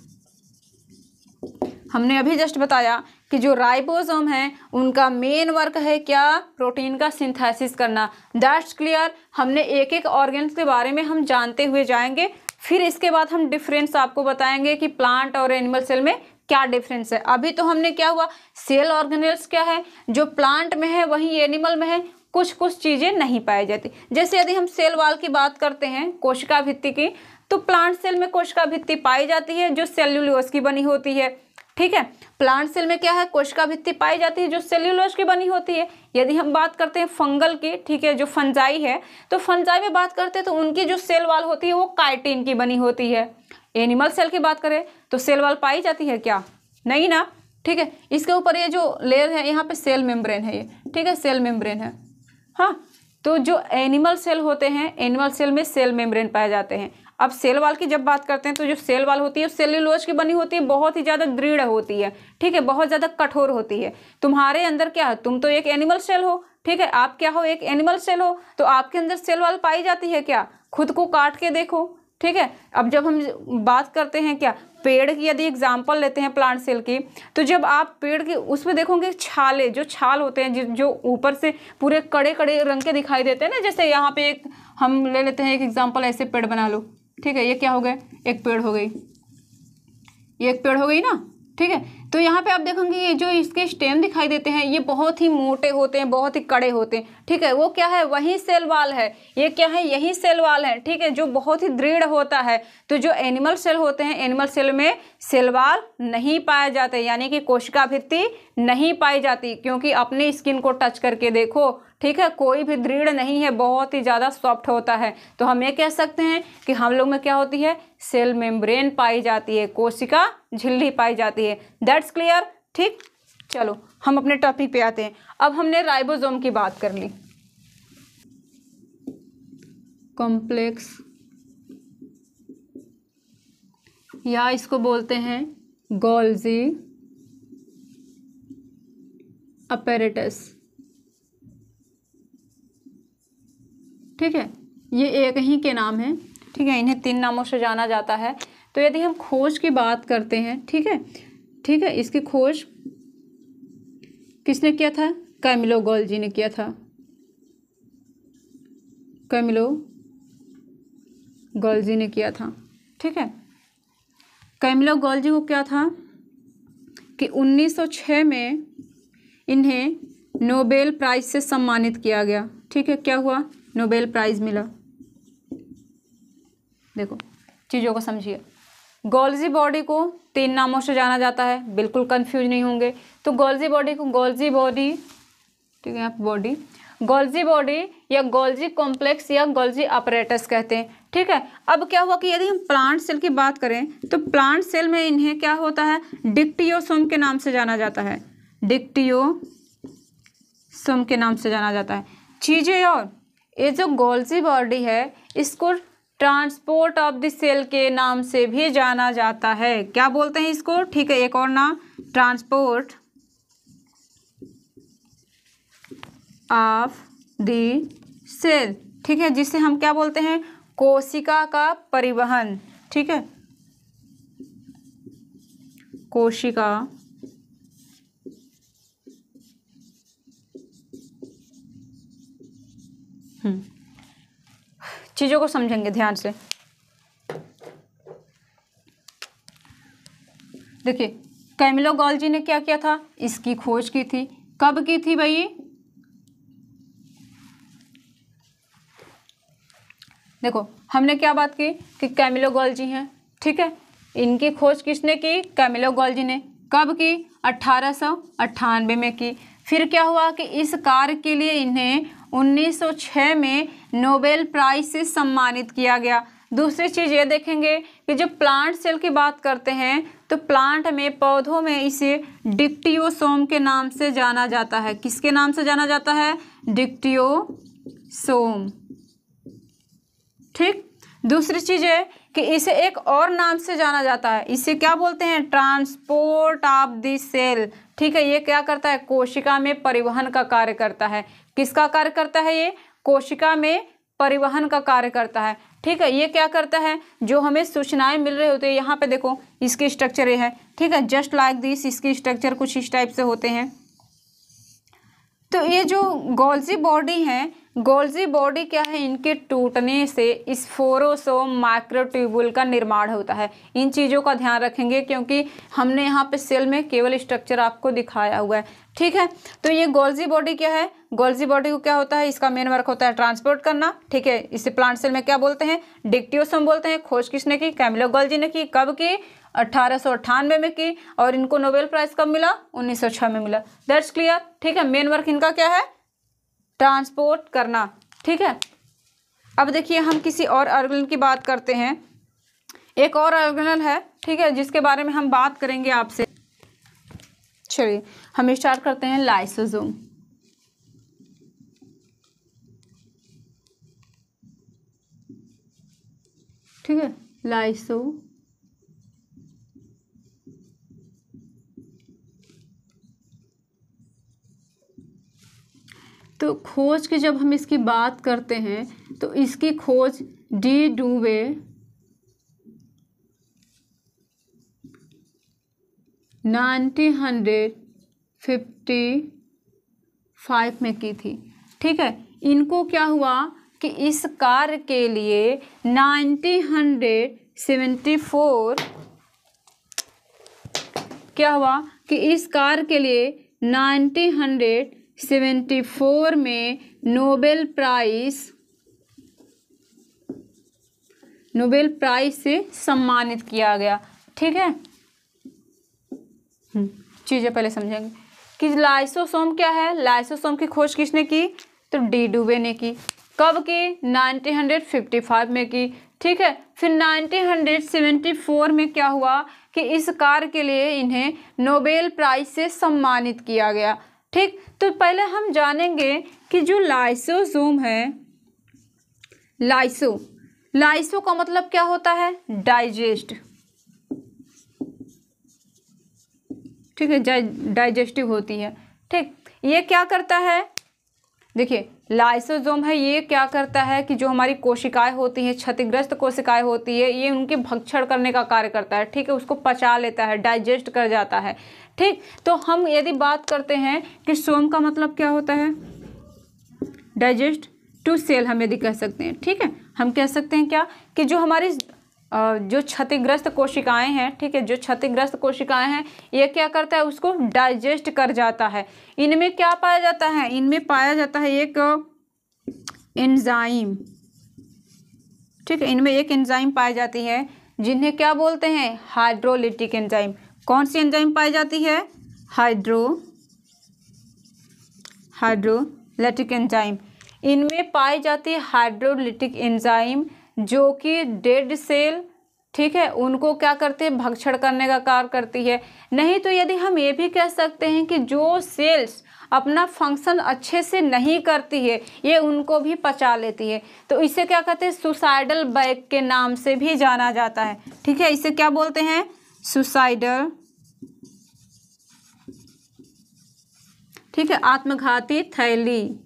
हमने अभी जस्ट बताया कि जो राइबोसोम है उनका मेन वर्क है क्या? प्रोटीन का सिंथेसिस करना। That's clear. हमने एक एक ऑर्गेन्स के बारे में हम जानते हुए जाएंगे, फिर इसके बाद हम डिफरेंस आपको बताएंगे कि प्लांट और एनिमल सेल में क्या डिफरेंस है। अभी तो हमने क्या हुआ, सेल ऑर्गेनेल्स क्या है, जो प्लांट में है वही एनिमल में है, कुछ कुछ चीज़ें नहीं पाई जाती। जैसे यदि हम सेल वॉल की बात करते हैं, कोशिका भित्ति की, तो प्लांट सेल में कोशिका भित्ति पाई जाती है जो सेल्यूलोज की बनी होती है, ठीक है। प्लांट सेल में क्या है? कोशिका भित्ति पाई जाती है जो सेल्यूलोज की बनी होती है। यदि हम बात करते हैं फंगल की, ठीक है, जो फंजाई है, तो फंजाई में बात करते हैं तो उनकी जो सेल वॉल होती है वो काइटिन की बनी होती है। एनिमल सेल की बात करें तो सेल वॉल पाई जाती है क्या? नहीं ना, ठीक है। इसके ऊपर ये जो लेयर है यहाँ पे सेल मेम्ब्रेन है ये, ठीक है, सेल मेम्ब्रेन है। हाँ, तो जो एनिमल सेल होते हैं, एनिमल सेल में सेल मेम्ब्रेन पाए जाते हैं। अब सेल वॉल की जब बात करते हैं तो जो सेल वॉल होती है सेल्यूलोज की बनी होती है, बहुत ही ज़्यादा दृढ़ होती है, ठीक है, बहुत ज़्यादा कठोर होती है। तुम्हारे अंदर क्या है? तुम तो एक एनिमल सेल हो, ठीक है, आप क्या हो? एक एनिमल सेल हो। तो आपके अंदर सेल वॉल पाई जाती है क्या? खुद को काट के देखो, ठीक है। अब जब हम बात करते हैं क्या पेड़ की यदि एग्जाम्पल लेते हैं प्लांट सेल की, तो जब आप पेड़ की उसमें देखोगे छाले, जो छाल होते हैं जो ऊपर से पूरे कड़े कड़े रंग के दिखाई देते हैं ना, जैसे यहाँ पे एक हम ले लेते हैं एक एग्जाम्पल, ऐसे पेड़ बना लो, ठीक है, ये क्या हो गया, एक पेड़ हो गई, ये एक पेड़ हो गई ना, ठीक है। तो यहाँ पे आप देखोगे ये जो इसके स्टेम दिखाई देते हैं ये बहुत ही मोटे होते हैं, बहुत ही कड़े होते हैं, ठीक है, वो क्या है, वही सेल वाल है, ये क्या है, यही सेल वाल है, ठीक है, जो बहुत ही दृढ़ होता है। तो जो एनिमल सेल होते हैं, एनिमल सेल में सेल वाल नहीं पाए जाते, यानी कि कोशिका भित्ति नहीं पाई जाती, क्योंकि अपनी स्किन को टच करके देखो, ठीक है, कोई भी दृढ़ नहीं है, बहुत ही ज़्यादा सॉफ्ट होता है। तो हम ये कह सकते हैं कि हम लोग में क्या होती है, सेल मेम्ब्रेन पाई जाती है, कोशिका झिल्ली पाई जाती है। दैट्स क्लियर, ठीक। चलो हम अपने टॉपिक पे आते हैं। अब हमने राइबोसोम की बात कर ली, कॉम्प्लेक्स या इसको बोलते हैं गोल्जी अपैरेटस, ठीक है, ये एक ही के नाम है, ठीक है, इन्हें 3 नामों से जाना जाता है। तो यदि हम खोज की बात करते हैं, ठीक है, ठीक है, इसकी खोज किसने किया था, कैमिलो गोल्जी ने किया था, कैमिलो गोल्जी ने किया था, ठीक है। कैमिलो गोल्जी को क्या था कि 1906 में इन्हें नोबेल प्राइज से सम्मानित किया गया, ठीक है, क्या हुआ, नोबेल प्राइज मिला। देखो चीज़ों को समझिए, गोल्जी बॉडी को 3 नामों से जाना जाता है, बिल्कुल कंफ्यूज नहीं होंगे। तो गोल्जी बॉडी को गोल्जी बॉडी, ठीक है, आप बॉडी, गोल्जी बॉडी या गोल्जी कॉम्प्लेक्स या गोल्जी अपैरेटस कहते हैं, ठीक है। अब क्या हुआ कि यदि हम प्लांट सेल की बात करें तो प्लांट सेल में इन्हें क्या होता है, डिक्टियोसोम के नाम से जाना जाता है, डिक्टियोसोम के नाम से जाना जाता है। चीज़ें और ये जो गोल्जी बॉडी है इसको ट्रांसपोर्ट ऑफ द सेल के नाम से भी जाना जाता है, क्या बोलते हैं इसको, ठीक है, एक और नाम ट्रांसपोर्ट ऑफ द सेल, ठीक है, जिसे हम क्या बोलते हैं, कोशिका का परिवहन, ठीक है, कोशिका चीज़ों को समझेंगे ध्यान से। देखिए कैमिलो गोल्जी ने क्या किया था, इसकी खोज की थी, कब की थी भाई, देखो हमने क्या बात की कि कैमिलो गोल्जी हैं, ठीक है, इनकी खोज किसने की, कैमिलो गोल्जी ने, कब की, 1898 में की। फिर क्या हुआ कि इस कार्य के लिए इन्हें 1906 में नोबेल प्राइज से सम्मानित किया गया। दूसरी चीज़ ये देखेंगे कि जब प्लांट सेल की बात करते हैं तो प्लांट में, पौधों में इसे डिक्टियोसोम के नाम से जाना जाता है, किसके नाम से जाना जाता है, डिक्टियोसोम, ठीक। दूसरी चीज़ है कि इसे एक और नाम से जाना जाता है, इसे क्या बोलते हैं, ट्रांसपोर्ट ऑफ द सेल, ठीक है, ये क्या करता है, कोशिका में परिवहन का कार्य करता है, किसका कार्य करता है, ये कोशिका में परिवहन का कार्य करता है, ठीक है। ये क्या करता है, जो हमें सूचनाएं मिल रही होती है, यहाँ पे देखो इसकी स्ट्रक्चर ये है, ठीक है, जस्ट लाइक दिस, इसकी स्ट्रक्चर कुछ इस टाइप से होते हैं। तो ये जो गोल्जी बॉडी है, गोल्जी बॉडी क्या है, इनके टूटने से स्पोरोसोम माइक्रोट्यूबुल का निर्माण होता है। इन चीज़ों का ध्यान रखेंगे क्योंकि हमने यहाँ पे सेल में केवल स्ट्रक्चर आपको दिखाया हुआ है, ठीक है। तो ये गोल्जी बॉडी क्या है, गोल्जी बॉडी को क्या होता है, इसका मेन वर्क होता है ट्रांसपोर्ट करना, ठीक है। इसे प्लांट सेल में क्या बोलते हैं, डिक्टियोसोम बोलते हैं। खोज किसने की, कैमिलो गोल्जी ने की, कब की, 1898 में की, और इनको नोबेल प्राइज कब मिला, 1906 में मिला। दैट्स क्लियर, ठीक है। मेन वर्क इनका क्या है, ट्रांसपोर्ट करना, ठीक है। अब देखिए हम किसी और ऑर्गेनल की बात करते हैं, एक और ऑर्गेनल है, ठीक है, जिसके बारे में हम बात करेंगे आपसे। चलिए हम स्टार्ट करते हैं, लाइसोसोम, ठीक है, लाइसो तो खोज की जब हम इसकी बात करते हैं तो इसकी खोज डी डुवे 1955 में की थी। ठीक है, इनको क्या हुआ कि इस कार्य के लिए 1974 क्या हुआ कि इस कार्य के लिए 1974 में नोबेल प्राइज से सम्मानित किया गया। ठीक है, चीज़ें पहले समझेंगे कि लाइसोसोम क्या है। लाइसोसोम की खोज किसने की? तो डी डुबे ने की। कब की? 1955 में की। ठीक है, फिर 1974 में क्या हुआ कि इस कार्य के लिए इन्हें नोबेल प्राइज से सम्मानित किया गया। ठीक, तो पहले हम जानेंगे कि जो लाइसोसोम है, लाइसो का मतलब क्या होता है? डाइजेस्ट। ठीक है, डाइजेस्टिव होती है। ठीक, ये क्या करता है? देखिए, लाइसोसोम है, ये क्या करता है कि जो हमारी कोशिकाएं होती हैं, क्षतिग्रस्त कोशिकाएं होती है, ये उनके भक्षण करने का कार्य करता है। ठीक है, उसको पचा लेता है, डाइजेस्ट कर जाता है। ठीक, तो हम यदि बात करते हैं कि सोम का मतलब क्या होता है? डाइजेस्ट टू सेल हम यदि कह सकते हैं। ठीक है, हम कह सकते हैं क्या कि जो हमारी जो क्षतिग्रस्त कोशिकाएं हैं, ठीक है, जो क्षतिग्रस्त कोशिकाएं हैं, ये क्या करता है? उसको डाइजेस्ट कर जाता है। इनमें क्या पाया जाता है? इनमें पाया जाता है एक एंजाइम। ठीक है, इनमें एक एंजाइम पाई जाती है जिन्हें क्या बोलते हैं? Hydrolytic enzyme. कौन सी एंजाइम पाई जाती है? Hydrolytic enzyme. इनमें पाई जाती है हाइड्रोलिटिक एंजाइम, जो कि डेड सेल, ठीक है, उनको क्या करते हैं? भक्षण करने का कार्य करती है। नहीं तो यदि हम ये भी कह सकते हैं कि जो सेल्स अपना फंक्शन अच्छे से नहीं करती है, ये उनको भी पचा लेती है। तो इसे क्या कहते हैं? सुसाइडल बैग के नाम से भी जाना जाता है। ठीक है, इसे क्या बोलते हैं? सुसाइडल। ठीक है, आत्मघाती थैली,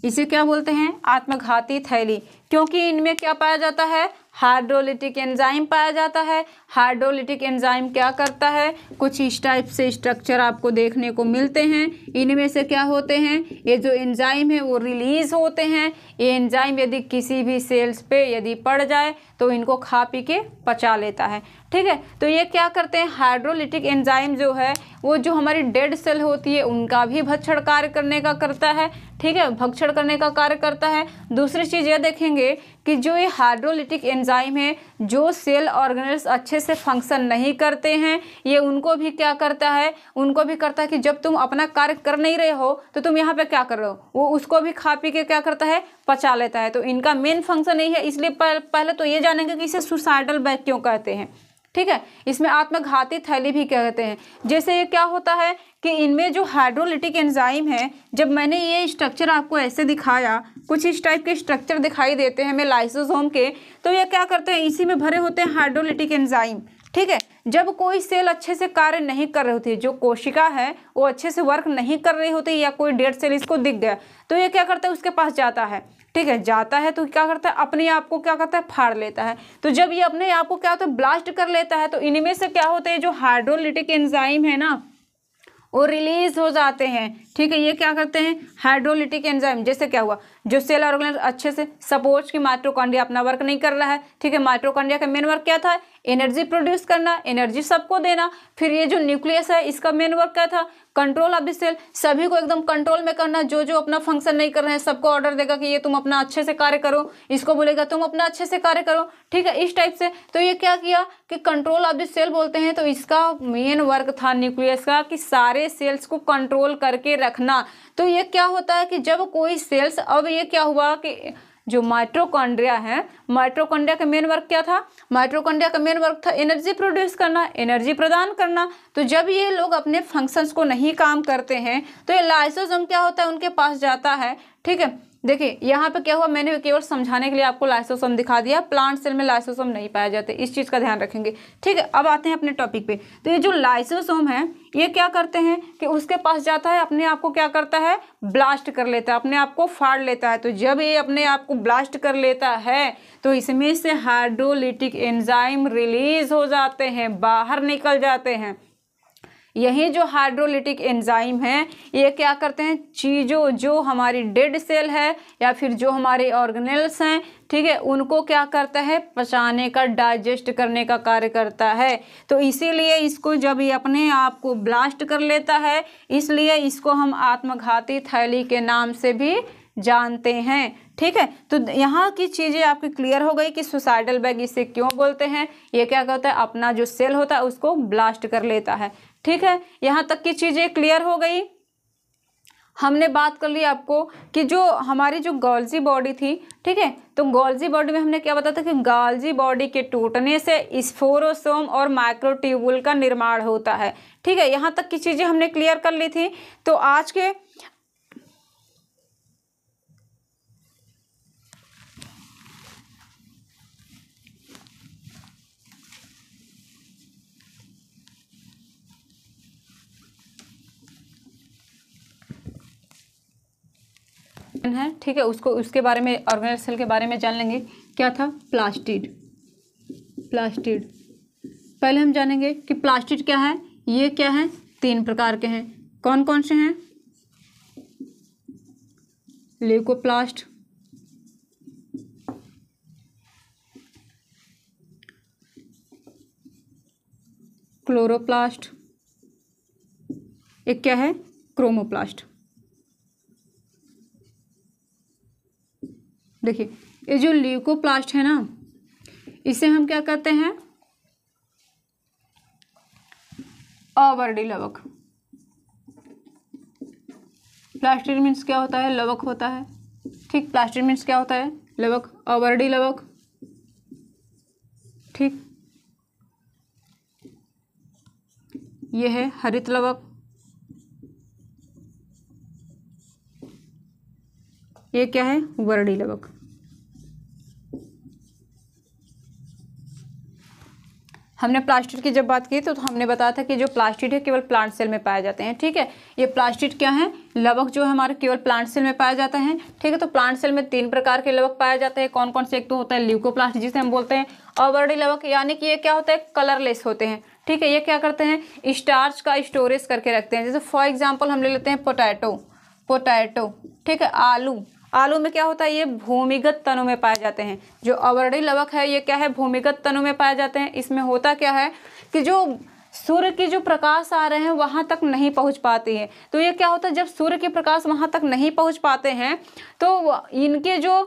इसे क्या बोलते हैं? आत्मघाती थैली। क्योंकि इनमें क्या पाया जाता है? हाइड्रोलिटिक एंजाइम पाया जाता है। हाइड्रोलिटिक एंजाइम क्या करता है? कुछ इस टाइप से स्ट्रक्चर आपको देखने को मिलते हैं। इनमें से क्या होते हैं? ये जो एंजाइम है वो रिलीज होते हैं। ये एंजाइम यदि किसी भी सेल्स पे यदि पड़ जाए तो इनको खा पी के पचा लेता है। ठीक है, तो ये क्या करते हैं? हाइड्रोलिटिक एंजाइम जो है वो जो हमारी डेड सेल होती है उनका भी भक्षण कार्य करने का करता है। ठीक है, भक्षण करने का कार्य करता है। दूसरी चीज़ ये देखेंगे कि जो ये हाइड्रोलिटिक एंजाइम है, जो सेल ऑर्गेनेल्स अच्छे से फंक्शन नहीं करते हैं, ये उनको भी क्या करता है? उनको भी करता है कि जब तुम अपना कार्य कर नहीं रहे हो तो तुम यहाँ पे क्या कर रहे हो, वो उसको भी खा पी के क्या करता है? पचा लेता है। तो इनका मेन फंक्शन यही है। इसलिए पहले तो ये जानेंगे कि इसे सुसाइडल बैग क्यों कहते हैं। ठीक है, इसमें आत्मघाती थैली भी कहते हैं। जैसे ये क्या होता है कि इनमें जो हाइड्रोलिटिक एंजाइम है, जब मैंने ये स्ट्रक्चर आपको ऐसे दिखाया, कुछ इस टाइप के स्ट्रक्चर दिखाई देते हैं हमें लाइसोसोम के, तो ये क्या करते हैं? इसी में भरे होते हैं हाइड्रोलिटिक एंजाइम। ठीक है, जब कोई सेल अच्छे से कार्य नहीं कर रही होती है, जो कोशिका है वो अच्छे से वर्क नहीं कर रही होती, या कोई डेड सेल इसको दिख गया, तो ये क्या करता है? उसके पास जाता है। ठीक है, जाता है तो क्या करता है? अपने आप को क्या करता है? फाड़ लेता है। तो जब ये अपने आप को क्या होता है? ब्लास्ट कर लेता है, तो इनमें से क्या होते हैं? जो हाइड्रोलिटिक एंजाइम है ना, वो रिलीज हो जाते हैं। ठीक है, ये क्या करते हैं? Hydrolytic enzyme. जैसे क्या हुआ? जो सेल ऑर्गेनेल अच्छे से, सपोज कि माइटोकॉन्ड्रिया अपना वर्क नहीं कर रहा है। ठीक है, माइटोकॉन्ड्रिया का मेन वर्क क्या था? एनर्जी प्रोड्यूस करना, एनर्जी सबको देना। फिर ये जो न्यूक्लियस है, इसका मेन वर्क क्या था? कंट्रोल ऑफ द सेल, सभी को एकदम कंट्रोल में करना। जो जो अपना फंक्शन नहीं कर रहे हैं सबको ऑर्डर देगा कि ये तुम अपना अच्छे से कार्य करो, इसको बोलेगा तुम अपना अच्छे से कार्य करो। ठीक है, इस टाइप से। तो ये क्या किया कि कंट्रोल ऑफ द सेल बोलते हैं, तो इसका मेन वर्क था न्यूक्लियस का कि सारे सेल्स को कंट्रोल करके रखना। तो ये क्या होता है कि जब कोई सेल्स, अब ये क्या हुआ कि जो माइटोकॉन्ड्रिया है, माइटोकॉन्ड्रिया का मेन वर्क क्या था? माइटोकॉन्ड्रिया का मेन वर्क था एनर्जी प्रोड्यूस करना, एनर्जी प्रदान करना। तो जब ये लोग अपने फंक्शंस को नहीं काम करते हैं तो ये लाइसोसोम क्या होता है? उनके पास जाता है। ठीक है, देखिए यहाँ पे क्या हुआ, मैंने केवल समझाने के लिए आपको लाइसोसोम दिखा दिया, प्लांट सेल में लाइसोसोम नहीं पाए जाते, इस चीज़ का ध्यान रखेंगे। ठीक है, अब आते हैं अपने टॉपिक पे। तो ये जो लाइसोसोम है ये क्या करते हैं कि उसके पास जाता है, अपने आप को क्या करता है, ब्लास्ट कर लेता है, अपने आप को फाड़ लेता है। तो जब ये अपने आप को ब्लास्ट कर लेता है तो इसमें से हाइड्रोलिटिक एंजाइम रिलीज हो जाते हैं, बाहर निकल जाते हैं। यही जो हाइड्रोलिटिक एंजाइम है ये क्या करते हैं, चीज़ों जो हमारी डेड सेल है या फिर जो हमारे ऑर्गेनेल्स हैं, ठीक है, उनको क्या करता है, पचाने का, डाइजेस्ट करने का कार्य करता है। तो इसीलिए इसको जब ये अपने आप को ब्लास्ट कर लेता है, इसलिए इसको हम आत्मघाती थैली के नाम से भी जानते हैं। ठीक है, तो यहाँ की चीज़ें आपकी क्लियर हो गई कि सुसाइडल बैग इसे क्यों बोलते हैं। ये क्या करता है, अपना जो सेल होता है उसको ब्लास्ट कर लेता है। ठीक है, यहाँ तक की चीज़ें क्लियर हो गई। हमने बात कर ली आपको कि जो हमारी जो गोल्जी बॉडी थी, ठीक है, तो गोल्जी बॉडी में हमने क्या बताया था कि गोल्जी बॉडी के टूटने से स्फोरोसोम और माइक्रोट्यूबुल का निर्माण होता है। ठीक है, यहाँ तक की चीज़ें हमने क्लियर कर ली थी। तो आज के है, ठीक है, उसको उसके बारे में, ऑर्गेनेल सेल के बारे में जान लेंगे। क्या था, प्लास्टिड। प्लास्टिड पहले हम जानेंगे कि प्लास्टिड क्या है। ये क्या है, 3 प्रकार के हैं। कौन कौन से हैं, ल्यूकोप्लास्ट, क्लोरोप्लास्ट, एक क्या है, क्रोमोप्लास्ट। देखिए ये जो ल्यूकोप्लास्ट है ना, इसे हम क्या कहते हैं, अवर्डी लवक। प्लास्टिड मीन्स क्या होता है, लवक होता है। ठीक, प्लास्टिड मीन्स क्या होता है, लवक, अवर्डी लवक। ठीक, ये है हरित लवक, ये क्या है, वर्डी लवक। हमने प्लास्टिड की जब बात की तो हमने बताया था कि जो प्लास्टिड है केवल प्लांट सेल में पाए जाते हैं। ठीक है, ये प्लास्टिड क्या है, लवक जो है हमारे केवल प्लांट सेल में पाए जाते हैं। ठीक है, तो प्लांट सेल में 3 प्रकार के लवक पाए जाते हैं। कौन कौन से, एक तो होता है ल्यूकोप्लास्ट जिसे हम बोलते हैं अवर्डी लवक, यानी कि ये क्या होता है, कलरलेस होते हैं। ठीक है, ये क्या करते हैं, स्टार्च का स्टोरेज करके रखते हैं। जैसे फॉर एग्जाम्पल हम ले लेते हैं पोटैटो। ठीक है, आलू में क्या होता है, ये भूमिगत तनों में पाए जाते हैं। जो अवर्डी लवक है ये क्या है, भूमिगत तनों में पाए जाते हैं। इसमें होता क्या है कि जो सूर्य की जो प्रकाश आ रहे हैं वहां तक नहीं पहुंच पाती है। तो ये क्या होता है, जब सूर्य के प्रकाश वहां तक नहीं पहुंच पाते हैं तो इनके जो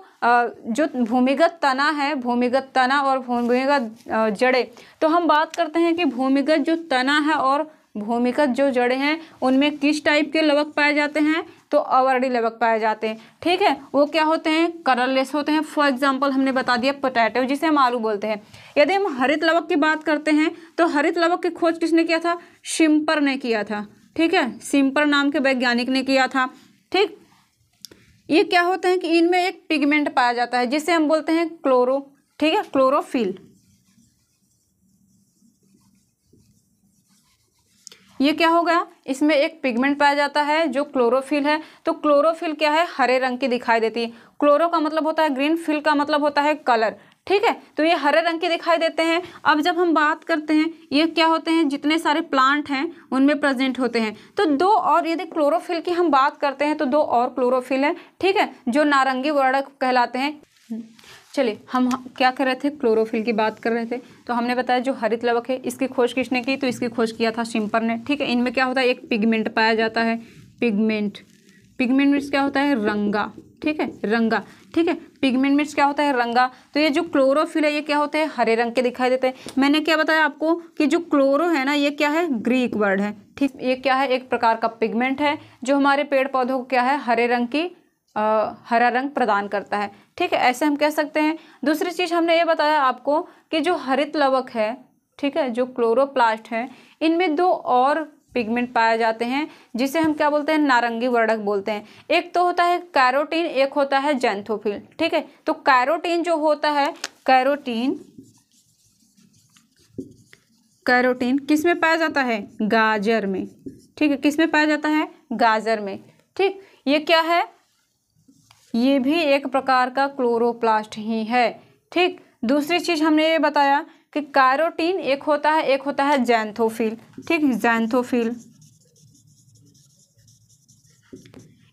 भूमिगत तना है, भूमिगत तना और भूमिगत जड़ें, तो हम बात करते हैं कि भूमिगत जो तना है और भूमिगत जो जड़ें हैं उनमें किस टाइप के लवक पाए जाते हैं, तो अवर्डी लवक पाए जाते हैं। ठीक है, वो क्या होते हैं, कलरलेस होते हैं। फॉर एग्जांपल हमने बता दिया पोटैटो जिसे हम आलू बोलते हैं। यदि हम हरित लवक की बात करते हैं तो हरित लवक की खोज किसने किया था, शिम्पर ने किया था। ठीक है, शिम्पर नाम के वैज्ञानिक ने किया था। ठीक, ये क्या होते हैं कि इनमें एक पिगमेंट पाया जाता है जिसे हम बोलते हैं ठीक है, क्लोरोफिल। ये क्या होगा, इसमें एक पिगमेंट पाया जाता है जो क्लोरोफिल है। तो क्लोरोफिल क्या है, हरे रंग की दिखाई देती है। क्लोरो का मतलब होता है ग्रीन, फिल का मतलब होता है कलर। ठीक है, तो ये हरे रंग के दिखाई देते हैं। अब जब हम बात करते हैं ये क्या होते हैं, जितने सारे प्लांट हैं उनमें प्रेजेंट होते हैं। तो 2 और, यदि क्लोरोफिल की हम बात करते हैं तो 2 और क्लोरोफिल है। ठीक है, जो नारंगी वर्णक कहलाते हैं। चलिए हम क्या कर रहे थे, क्लोरोफिल की बात कर रहे थे। तो हमने बताया जो हरित लवक है इसकी खोज किसने की, तो इसकी खोज किया था शिम्पर ने। ठीक है, इनमें क्या होता है, एक पिगमेंट पाया जाता है, पिगमेंट मीन्स क्या होता है, रंगा। ठीक है, रंगा। ठीक है, पिगमेंट मीन्स क्या होता है, रंगा। तो ये जो क्लोरोफिल है ये क्या होते हैं, हरे रंग के दिखाई देते हैं। मैंने क्या बताया आपको कि जो क्लोरो है ना, ये क्या है, ग्रीक वर्ड है। ठीक, ये क्या है, एक प्रकार का पिगमेंट है जो हमारे पेड़ पौधों को क्या है, हरा रंग प्रदान करता है। ठीक है, ऐसे हम कह सकते हैं। दूसरी चीज़ हमने ये बताया आपको कि जो हरित लवक है, ठीक है, जो क्लोरोप्लास्ट है, इनमें 2 और पिगमेंट पाए जाते हैं जिसे हम क्या बोलते हैं, नारंगी वर्णक बोलते हैं। एक तो होता है कैरोटीन, एक होता है ज़ैंथोफिल। ठीक है, तो कैरोटीन जो होता है, कैरोटीन किस में पाया जाता है, गाजर में। ठीक है, किस में पाया जाता है, गाजर में। ठीक, ये क्या है, ये भी एक प्रकार का क्लोरोप्लास्ट ही है। ठीक, दूसरी चीज हमने ये बताया कि कैरोटीन एक होता है ज़ैंथोफिल। ठीक, ज़ैंथोफिल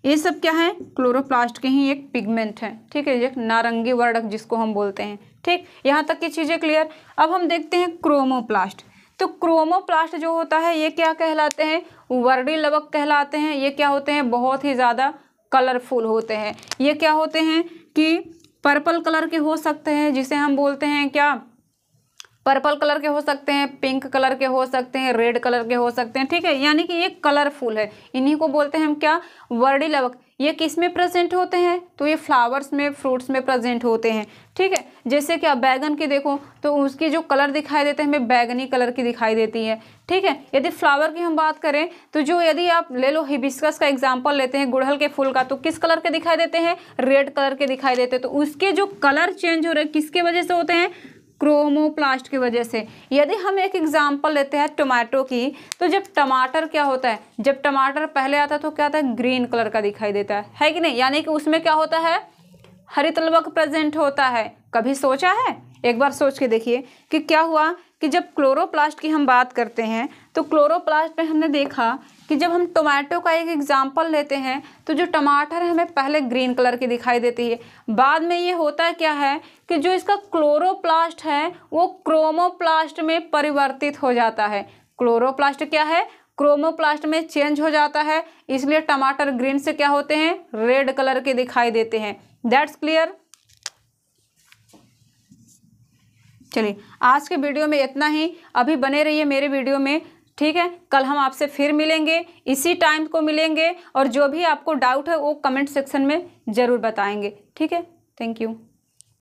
ये सब क्या है, क्लोरोप्लास्ट के ही एक पिगमेंट है। ठीक है, एक नारंगी वर्णक जिसको हम बोलते हैं। ठीक, यहाँ तक की चीज़ें क्लियर। अब हम देखते हैं क्रोमोप्लास्ट। तो क्रोमोप्लास्ट जो होता है ये क्या कहलाते हैं, वर्णी लवक कहलाते हैं। ये क्या होते हैं, बहुत ही ज़्यादा कलरफुल होते हैं। ये क्या होते हैं कि पर्पल कलर के हो सकते हैं, जिसे हम बोलते हैं क्या, पर्पल कलर के हो सकते हैं, पिंक कलर के हो सकते हैं, रेड कलर के हो सकते हैं। ठीक है, यानी कि ये कलरफुल है। इन्हीं को बोलते हैं हम क्या, वर्णी लवक। ये किस में प्रेजेंट होते हैं, तो ये फ्लावर्स में, फ्रूट्स में प्रेजेंट होते हैं। ठीक है, जैसे कि आप बैगन की देखो तो उसकी जो कलर दिखाई देते हैं हमें बैगनी कलर की दिखाई देती है। ठीक है, यदि फ्लावर की हम बात करें तो जो, यदि आप ले लो हिबिस्कस का एग्जांपल लेते हैं, गुड़हल के फूल का, तो किस कलर के दिखाई देते हैं, रेड कलर के दिखाई देते हैं। तो उसके जो कलर चेंज हो रहे हैं किसके वजह से होते हैं, क्रोमोप्लास्ट की वजह से। यदि हम एक एग्जांपल लेते हैं टमाटो की, तो जब टमाटर क्या होता है, जब टमाटर पहले आता है तो क्या आता है, ग्रीन कलर का दिखाई देता है कि नहीं, यानी कि उसमें क्या होता है, हरित लवक प्रेजेंट होता है। कभी सोचा है, एक बार सोच के देखिए कि क्या हुआ कि जब क्लोरोप्लास्ट की हम बात करते हैं तो क्लोरोप्लास्ट में हमने देखा कि जब हम टोमेटो का एक एग्जांपल लेते हैं तो जो टमाटर है हमें पहले ग्रीन कलर की दिखाई देती है। बाद में ये होता क्या है कि जो इसका क्लोरोप्लास्ट है वो क्रोमोप्लास्ट में परिवर्तित हो जाता है। क्लोरोप्लास्ट क्या है, क्रोमोप्लास्ट में चेंज हो जाता है, इसलिए टमाटर ग्रीन से क्या होते हैं, रेड कलर के दिखाई देते हैं। That's clear. चलिए आज के वीडियो में इतना ही। अभी बने रहिए मेरे वीडियो में। ठीक है, कल हम आपसे फिर मिलेंगे, इसी टाइम को मिलेंगे, और जो भी आपको डाउट है वो कमेंट सेक्शन में ज़रूर बताएंगे। ठीक है, थैंक यू।